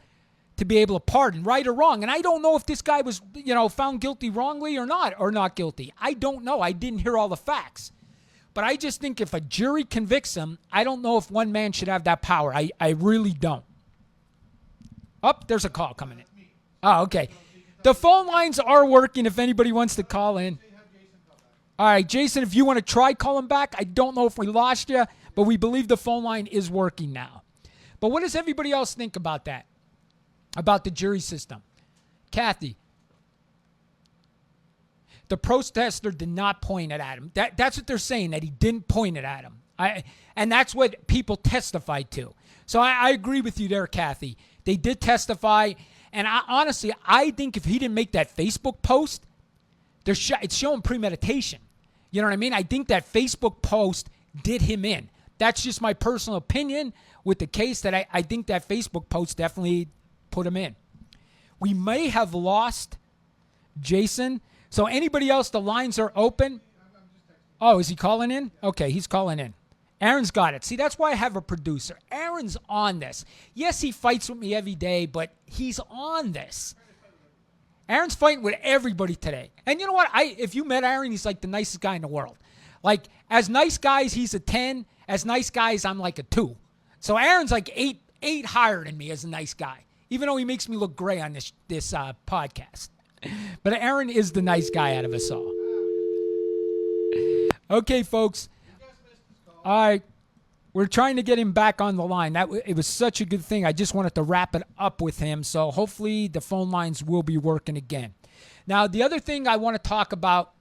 to be able to pardon, right or wrong. And I don't know if this guy was, found guilty wrongly or not guilty. I don't know. I didn't hear all the facts. But I just think if a jury convicts him, I don't know if one man should have that power. I really don't. Oh, there's a call coming in. Oh, okay. The phone lines are working if anybody wants to call in. All right, Jason, if you want to try calling back, I don't know if we lost you, but we believe the phone line is working now. But what does everybody else think about that, about the jury system? Kathy, the protester did not point it at him. That's what they're saying, that he didn't point it at him. And that's what people testified to. So I agree with you there, Kathy. They did testify, and honestly, I think if he didn't make that Facebook post, it's showing premeditation. You know what I mean? I think that Facebook post did him in. That's just my personal opinion with the case, that I think that Facebook post definitely put him in. We may have lost Jason. So anybody else, the lines are open. Oh, is he calling in? Okay, he's calling in. Aaron's got it. See, that's why I have a producer. Aaron's on this. Yes, he fights with me every day, but he's on this. Aaron's fighting with everybody today. And you know what? If you met Aaron, he's like the nicest guy in the world. Like, as nice guys, he's a 10. As nice guys, I'm like a 2. So Aaron's like 8 higher than me as a nice guy, even though he makes me look gray on this podcast. But Aaron is the nice guy out of us all. Okay, folks. All right. We're trying to get him back on the line. It was such a good thing. I just wanted to wrap it up with him. So hopefully the phone lines will be working again. Now, the other thing I want to talk about,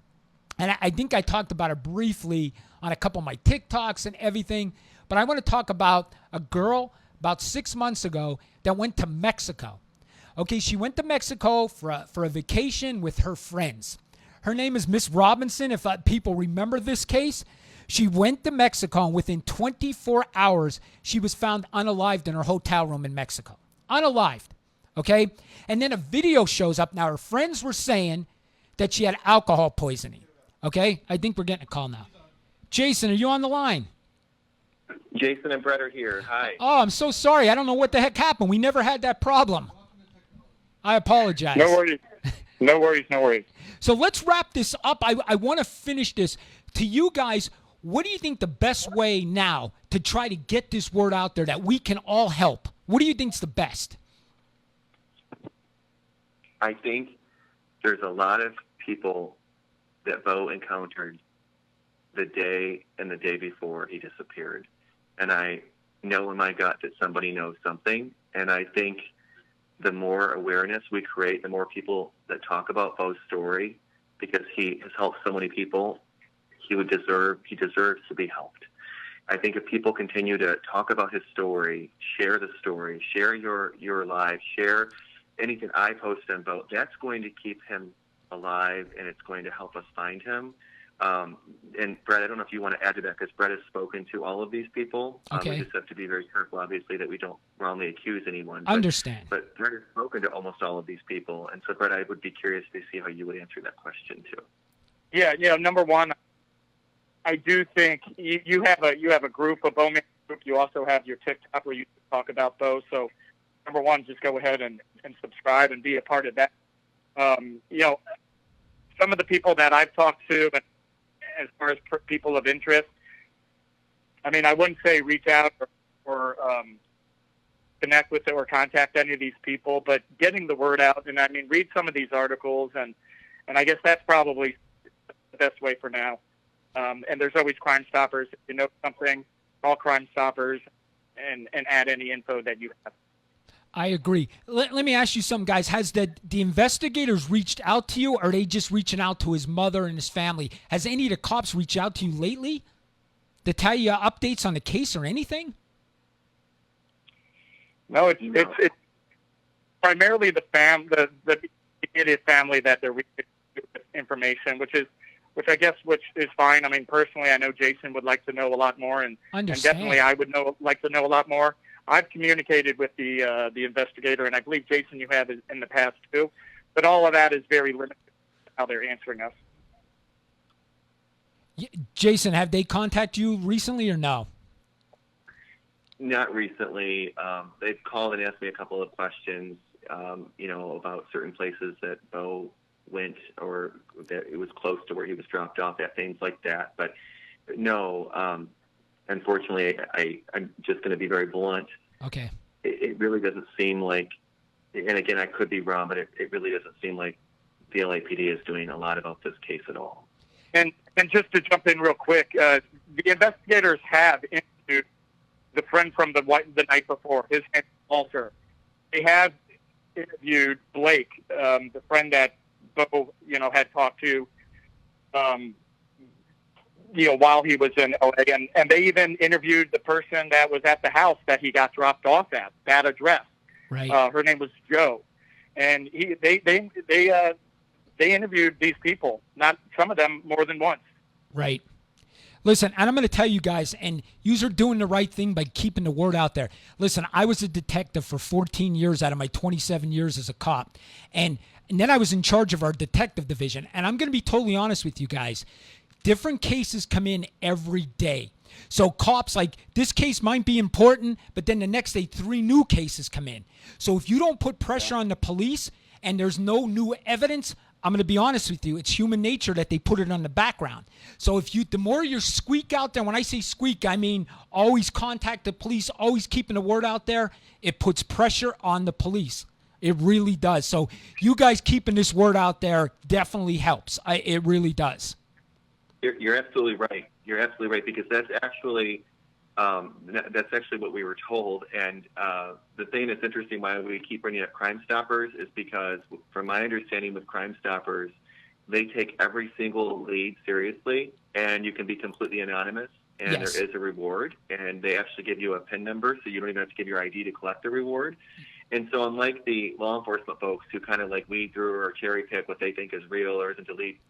and I think I talked about it briefly on a couple of my TikToks and everything, but I want to talk about a girl about 6 months ago that went to Mexico. Okay, she went to Mexico for a vacation with her friends. Her name is Miss Robinson, if people remember this case. She went to Mexico, and within 24 hours, she was found unalived in her hotel room in Mexico. Unalived, okay? And then a video shows up. Now, her friends were saying that she had alcohol poisoning, okay? I think we're getting a call now. Jason, are you on the line? Jason and Brett are here. Hi. Oh, I'm so sorry. I don't know what the heck happened. We never had that problem. I apologize. No worries. No worries. No worries. So let's wrap this up. I want to finish this. To you guys, what do you think the best way now to try to get this word out there that we can all help? What do you think is the best? I think there's a lot of people that Bo encountered the day and the day before he disappeared. And I know in my gut that somebody knows something. And I think the more awareness we create, the more people that talk about Bo's story, because he has helped so many people. He deserves to be helped. I think if people continue to talk about his story, share the story, share your life, share anything I post on Bo, that's going to keep him alive, and it's going to help us find him. And Brett, I don't know if you want to add to that, because Brett has spoken to all of these people. Okay. We just have to be very careful, obviously, that we don't wrongly accuse anyone. Understand. But Brett has spoken to almost all of these people. And so, Brett, I would be curious to see how you would answer that question, too. Yeah, number one, I do think you have a group, a Bowman group. You also have your TikTok where you talk about those. So, number one, just go ahead and subscribe and be a part of that. Some of the people that I've talked to, as far as people of interest, I mean, I wouldn't say reach out or connect with or contact any of these people, but getting the word out. And I mean, read some of these articles, and I guess that's probably the best way for now. And there's always Crime Stoppers. If you know something, call Crime Stoppers and add any info that you have. I agree. Let me ask you something, guys. Has the investigators reached out to you, or are they just reaching out to his mother and his family? Has any of the cops reached out to you lately to tell you updates on the case or anything? No, it's primarily the immediate family that they're reaching with information, which is fine. I mean, personally, I know Jason would like to know a lot more, and definitely I would like to know a lot more. I've communicated with the investigator, and I believe, Jason, you have in the past too. But all of that is very limited to how they're answering us. Jason, have they contacted you recently or no? Not recently. They've called and asked me a couple of questions, about certain places that Bo went, or that it was close to where he was dropped off at, things like that. But no, unfortunately, I'm just going to be very blunt. Okay. It really doesn't seem like, and again, I could be wrong, but it really doesn't seem like the LAPD is doing a lot about this case at all. And just to jump in real quick, the investigators have interviewed the friend from the night before. His name is Walter. They have interviewed Blake, the friend that Bo, had talked to, while he was in LA, and they even interviewed the person that was at the house that he got dropped off at, that address. Right. Her name was Jo, and they interviewed these people, not some of them more than once. Right. Listen, and I'm going to tell you guys, and yous are doing the right thing by keeping the word out there. Listen, I was a detective for 14 years out of my 27 years as a cop, and then I was in charge of our detective division. And I'm going to be totally honest with you guys. Different cases come in every day. So cops, like, this case might be important, but then the next day 3 new cases come in. So if you don't put pressure on the police and there's no new evidence, I'm going to be honest with you, it's human nature that they put it on the background. So the more you squeak out there, when I say squeak, I mean always contact the police, always keeping the word out there, it puts pressure on the police. It really does. So you guys keeping this word out there definitely helps. It really does. You're absolutely right. You're absolutely right, because that's actually what we were told. And the thing that's interesting why we keep bringing up Crime Stoppers is because, from my understanding with Crime Stoppers, they take every single lead seriously, and you can be completely anonymous, and Yes. there is a reward, and they actually give you a PIN number, so you don't even have to give your ID to collect the reward. And so, unlike the law enforcement folks who kind of like weed through or cherry pick what they think is real or isn't, delete,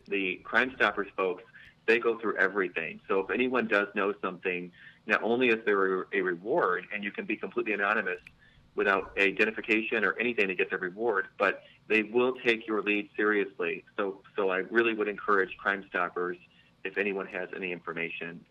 the Crime Stoppers folks, they go through everything. So if anyone does know something, not only is there a reward, and you can be completely anonymous without identification or anything to get the reward, but they will take your lead seriously. So I really would encourage Crime Stoppers, if anyone has any information.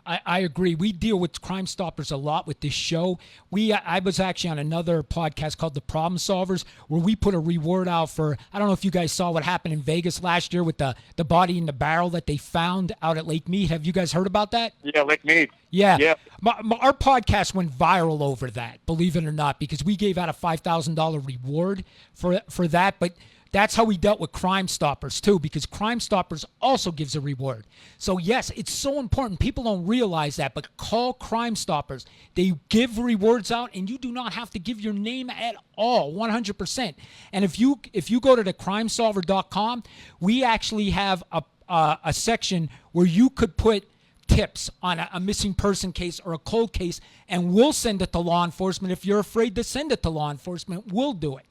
I agree. We deal with Crime Stoppers a lot with this show. I was actually on another podcast called The Problem Solvers, where we put a reward out for, I don't know if you guys saw what happened in Vegas last year with the body in the barrel that they found out at Lake Mead. Have you guys heard about that? Yeah, Lake Mead. Yeah. Our podcast went viral over that, believe it or not, because we gave out a $5,000 reward for that. But That's how we dealt with Crime Stoppers too, because Crime Stoppers also gives a reward. So yes, it's so important. People don't realize that, but call Crime Stoppers. They give rewards out, and you do not have to give your name at all, 100%. And if you go to the crimesolver.com, we actually have a section where you could put tips on a missing person case or a cold case, and we'll send it to law enforcement. If you're afraid to send it to law enforcement, we'll do it.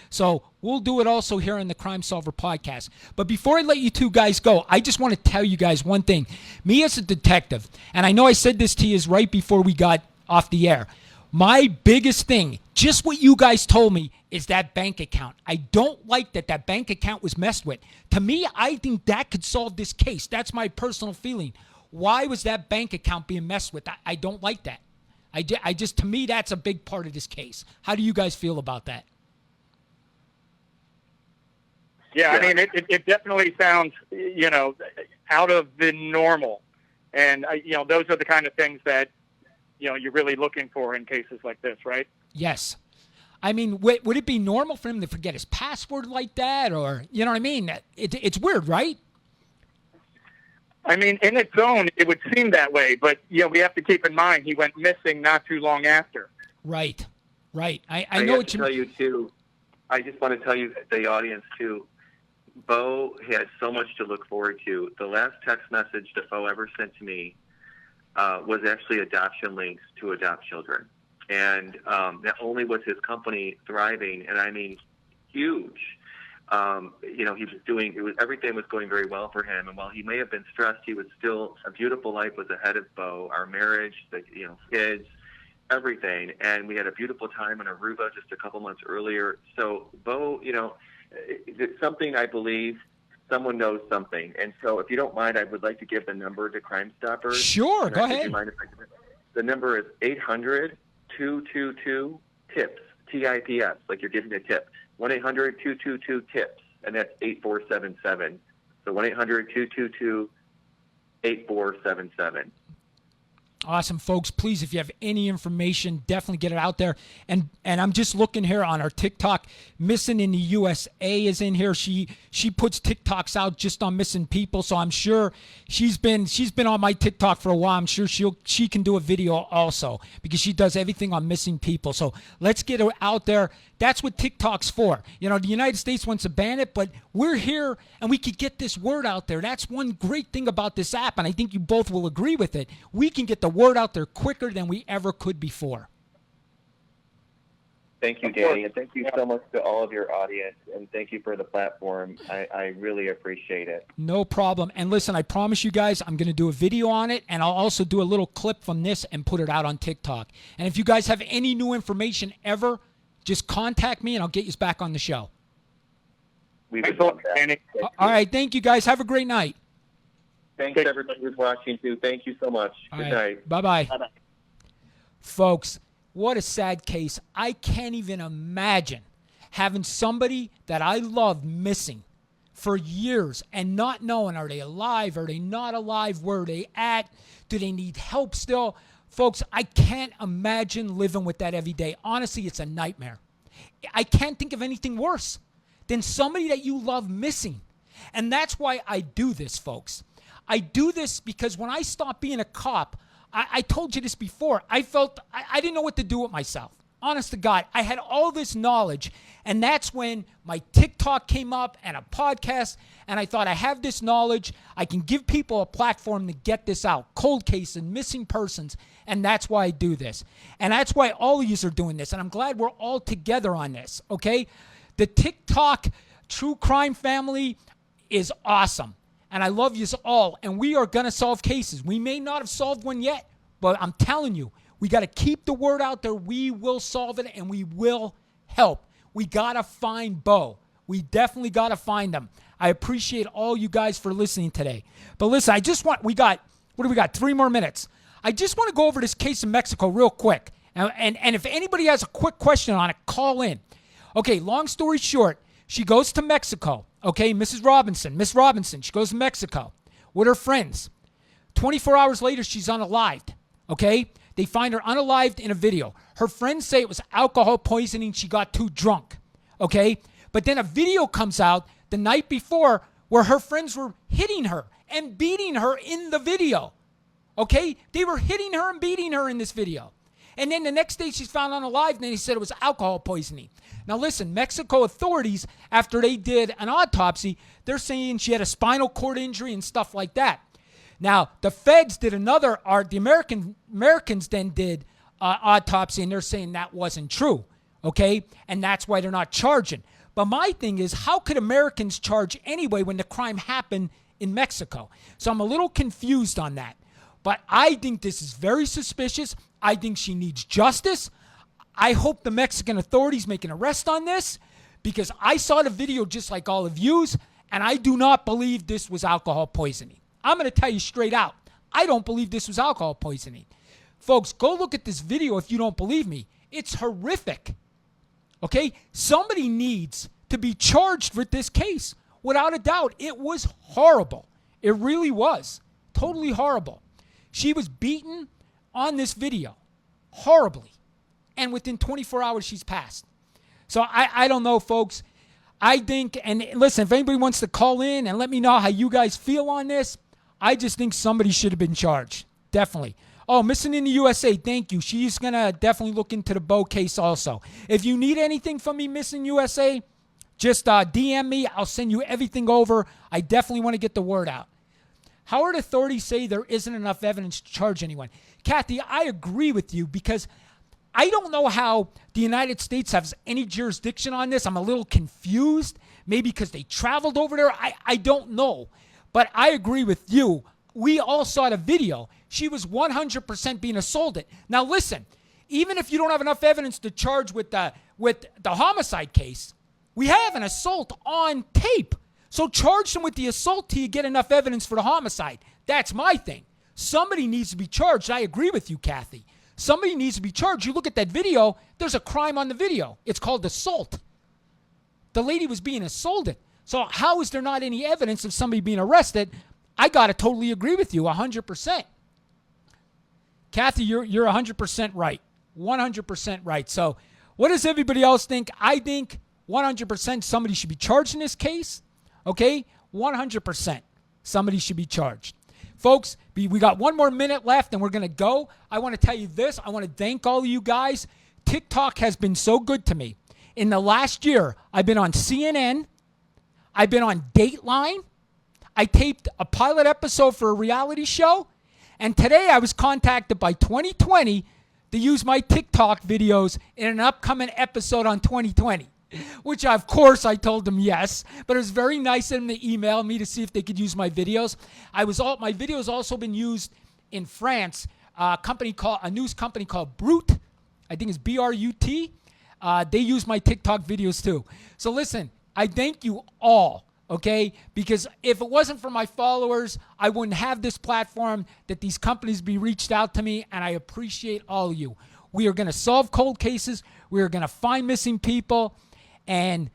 So we'll do it also here on the Crime Solver podcast. But before I let you two guys go, I just want to tell you guys one thing. Me as a detective, and I know I said this to you right before we got off the air, my biggest thing, just what you guys told me, is that bank account. I don't like that bank account was messed with. To me, I think that could solve this case. That's my personal feeling. Why was that bank account being messed with? I don't like that. I just, to me, that's a big part of this case. How do you guys feel about that? Yeah, I mean, it definitely sounds, out of the normal. And, those are the kind of things that, you're really looking for in cases like this, right? Yes. I mean, would it be normal for him to forget his password like that? Or, you know what I mean? It's weird, right? I mean, in its own, it would seem that way. But, we have to keep in mind he went missing not too long after. Right. I know what you mean. I have to tell you, too, I just want to tell you, the audience, too, Bo had so much to look forward to. The last text message that Bo ever sent to me was actually adoption links to adopt children. And not only was his company thriving, and I mean huge, he was everything was going very well for him. And while he may have been stressed, he was still, a beautiful life was ahead of Bo, our marriage, the kids, everything. And we had a beautiful time in Aruba just a couple months earlier. So Bo, it's something I believe someone knows something. And so if you don't mind, I would like to give the number to Crime Stoppers. Sure, go ahead. The number is 800-222-TIPS, TIPS, like you're giving a tip. 1-800-222-TIPS, and that's 8477. So 1-800-222-8477. Awesome, folks. Please, if you have any information, definitely get it out there. And I'm just looking here on our TikTok. Missing in the USA is in here. She puts TikToks out just on missing people. So I'm sure she's been on my TikTok for a while. I'm sure she can do a video also, because she does everything on missing people. So let's get her out there. That's what TikTok's for. The United States wants to ban it, but we're here and we could get this word out there. That's one great thing about this app, and I think you both will agree with it. We can get the word out there quicker than we ever could before. Thank you, Danny, and thank you so much to all of your audience, and thank you for the platform. I really appreciate it. No problem. And listen, I promise you guys, I'm going to do a video on it, and I'll also do a little clip from this and put it out on TikTok. And if you guys have any new information ever, just contact me, and I'll get you back on the show. We would love that. All right. Thank you, guys. Have a great night. Thanks, everybody who's watching, too. Thank you so much. Good night. Bye-bye. Bye-bye. Folks, what a sad case. I can't even imagine having somebody that I love missing for years and not knowing, are they alive? Are they not alive? Where are they at? Do they need help still? Folks, I can't imagine living with that every day. Honestly, it's a nightmare. I can't think of anything worse than somebody that you love missing. And that's why I do this, folks. I do this because when I stopped being a cop, I told you this before, I felt I didn't know what to do with myself. Honest to God, I had all this knowledge, and that's when my TikTok came up and a podcast, and I thought, I have this knowledge. I can give people a platform to get this out, cold case and missing persons, and that's why I do this. And that's why all of you are doing this, and I'm glad we're all together on this, okay? The TikTok true crime family is awesome. And I love you all, and we are going to solve cases. We may not have solved one yet, but I'm telling you, we got to keep the word out there. We will solve it, and we will help. We got to find Bo. We definitely got to find him. I appreciate all you guys for listening today. But listen, what do we got? 3 more minutes. I just want to go over this case in Mexico real quick. And if anybody has a quick question on it, call in. Okay, long story short, she goes to Mexico. Okay, Miss Robinson, she goes to Mexico with her friends. 24 hours later, she's unalived. Okay, they find her unalived in a video. Her friends say it was alcohol poisoning. She got too drunk. Okay, But then a video comes out the night before where her friends were hitting her and beating her in the video. Okay? They were hitting her and beating her in this video. And then the next day she's found unalive, and then he said it was alcohol poisoning. Now listen, Mexico authorities, after they did an autopsy, they're saying she had a spinal cord injury and stuff like that. Now, the feds did the Americans then did autopsy, and they're saying that wasn't true, okay? And that's why they're not charging. But my thing is, how could Americans charge anyway when the crime happened in Mexico? So I'm a little confused on that. But I think this is very suspicious. I think she needs justice. I hope the Mexican authorities make an arrest on this, because I saw the video just like all of yous, and I do not believe this was alcohol poisoning. I'm going to tell you straight out, I don't believe this was alcohol poisoning. Folks, go look at this video if you don't believe me. It's horrific. Okay? Somebody needs to be charged with this case. Without a doubt, it was horrible. It really was. Totally horrible. She was beaten on this video. Horribly. And within 24 hours, she's passed. So I don't know, folks. I think, and listen, if anybody wants to call in and let me know how you guys feel on this, I just think somebody should have been charged. Definitely. Oh, Missing in the USA, thank you. She's going to definitely look into the Bo case also. If you need anything from me, Missing USA, just DM me. I'll send you everything over. I definitely want to get the word out. Howard authorities say there isn't enough evidence to charge anyone. Kathy, I agree with you, because I don't know how the United States has any jurisdiction on this. I'm a little confused. Maybe because they traveled over there. I don't know. But I agree with you. We all saw the video. She was 100% being assaulted. Now listen, even if you don't have enough evidence to charge with the homicide case, we have an assault on tape. So charge them with the assault till you get enough evidence for the homicide. That's my thing. Somebody needs to be charged. I agree with you, Kathy. Somebody needs to be charged. You look at that video, there's a crime on the video. It's called assault. The lady was being assaulted. So how is there not any evidence of somebody being arrested? I got to totally agree with you, 100%. Kathy, you're 100% right. 100% right. So what does everybody else think? I think 100% somebody should be charged in this case. Okay? 100% somebody should be charged. Folks, we got one more minute left and we're going to go. I want to tell you this. I want to thank all of you guys. TikTok has been so good to me. In the last year, I've been on CNN. I've been on Dateline. I taped a pilot episode for a reality show. And today I was contacted by 2020 to use my TikTok videos in an upcoming episode on 2020. Which, of course, I told them yes. But it was very nice of them to email me to see if they could use my videos. My videos also been used in France. A news company called Brut. I think it's B-R-U-T. They use my TikTok videos too. So listen, I thank you all. Okay? Because if it wasn't for my followers, I wouldn't have this platform that these companies be reached out to me, and I appreciate all of you. We are going to solve cold cases. We are going to find missing people, and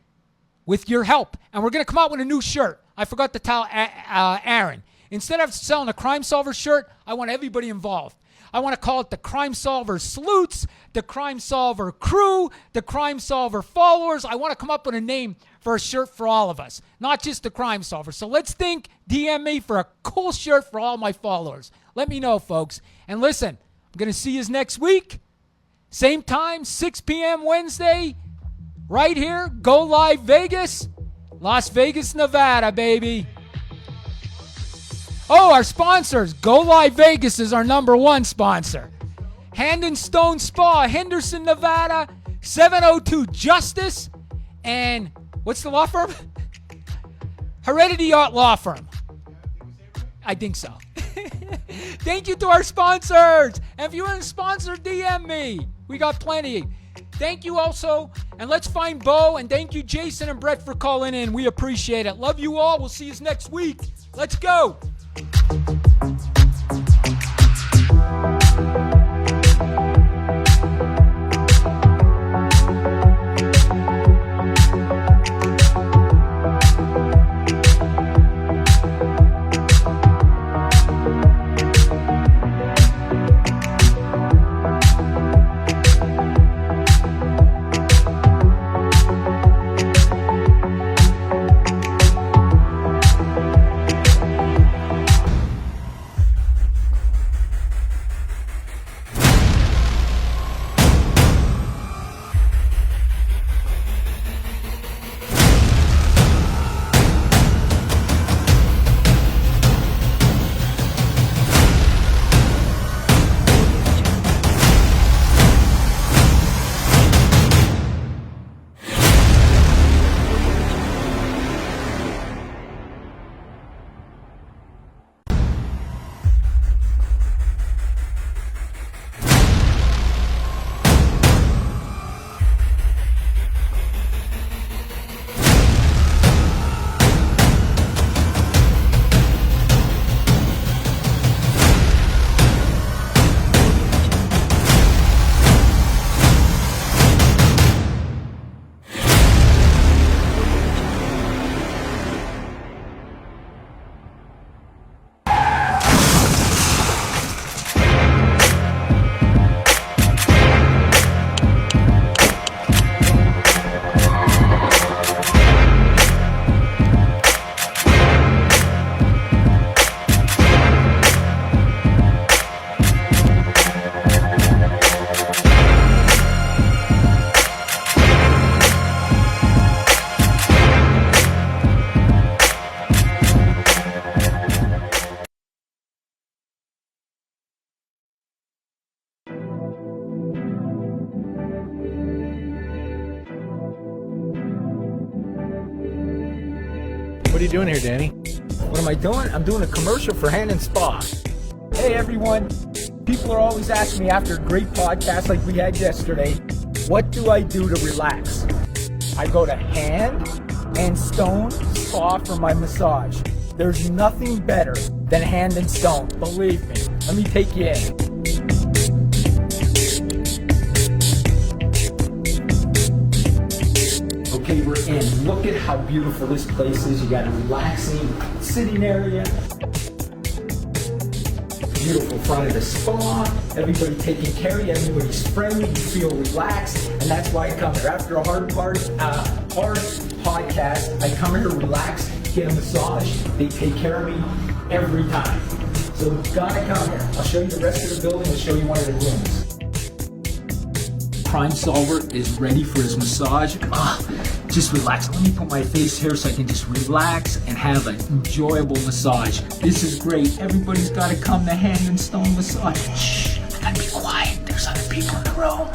with your help. And we're going to come out with a new shirt. I forgot to tell Aaron. Instead of selling a Crime Solver shirt, I want everybody involved. I want to call it the Crime Solver Salutes, the Crime Solver Crew, the Crime Solver Followers. I want to come up with a name for a shirt for all of us, not just the Crime Solver. So let's think, DM me for a cool shirt for all my followers. Let me know, folks. And listen, I'm going to see you next week. Same time, 6 p.m. Wednesday, right here. Go Live Vegas, Las Vegas, Nevada, baby. Oh, our sponsors. Go Live Vegas is our #1 sponsor. Hand and Stone Spa, Henderson, Nevada, 702 Justice, and what's the law firm? Heredity Law Firm. I think so. Thank you to our sponsors. And if you want to sponsor, DM me. We got plenty. Thank you also. And let's find Bo. And thank you, Jason and Brett, for calling in. We appreciate it. Love you all. We'll see you next week. Let's go. What are you doing here, Danny? What am I doing? I'm doing a commercial for Hand and Spa. Hey everyone, people are always asking me after a great podcast like we had yesterday, what do I do to relax? I go to Hand and Stone Spa for my massage. There's nothing better than Hand and Stone, believe me. Let me take you in. Okay, we're in. Look at how beautiful this place is. You got a relaxing sitting area. Beautiful front of the spa. Everybody taking care of you. Everybody's friendly. You feel relaxed, and that's why I come here. After a hard podcast, I come here to relax, get a massage. They take care of me every time. So you gotta come here. I'll show you the rest of the building. I'll show you one of the rooms. Prime Solver is ready for his massage. Just relax. Let me put my face here so I can just relax and have an enjoyable massage. This is great. Everybody's got to come to Hand and Stone Massage. Shh, I gotta be quiet. There's other people in the room.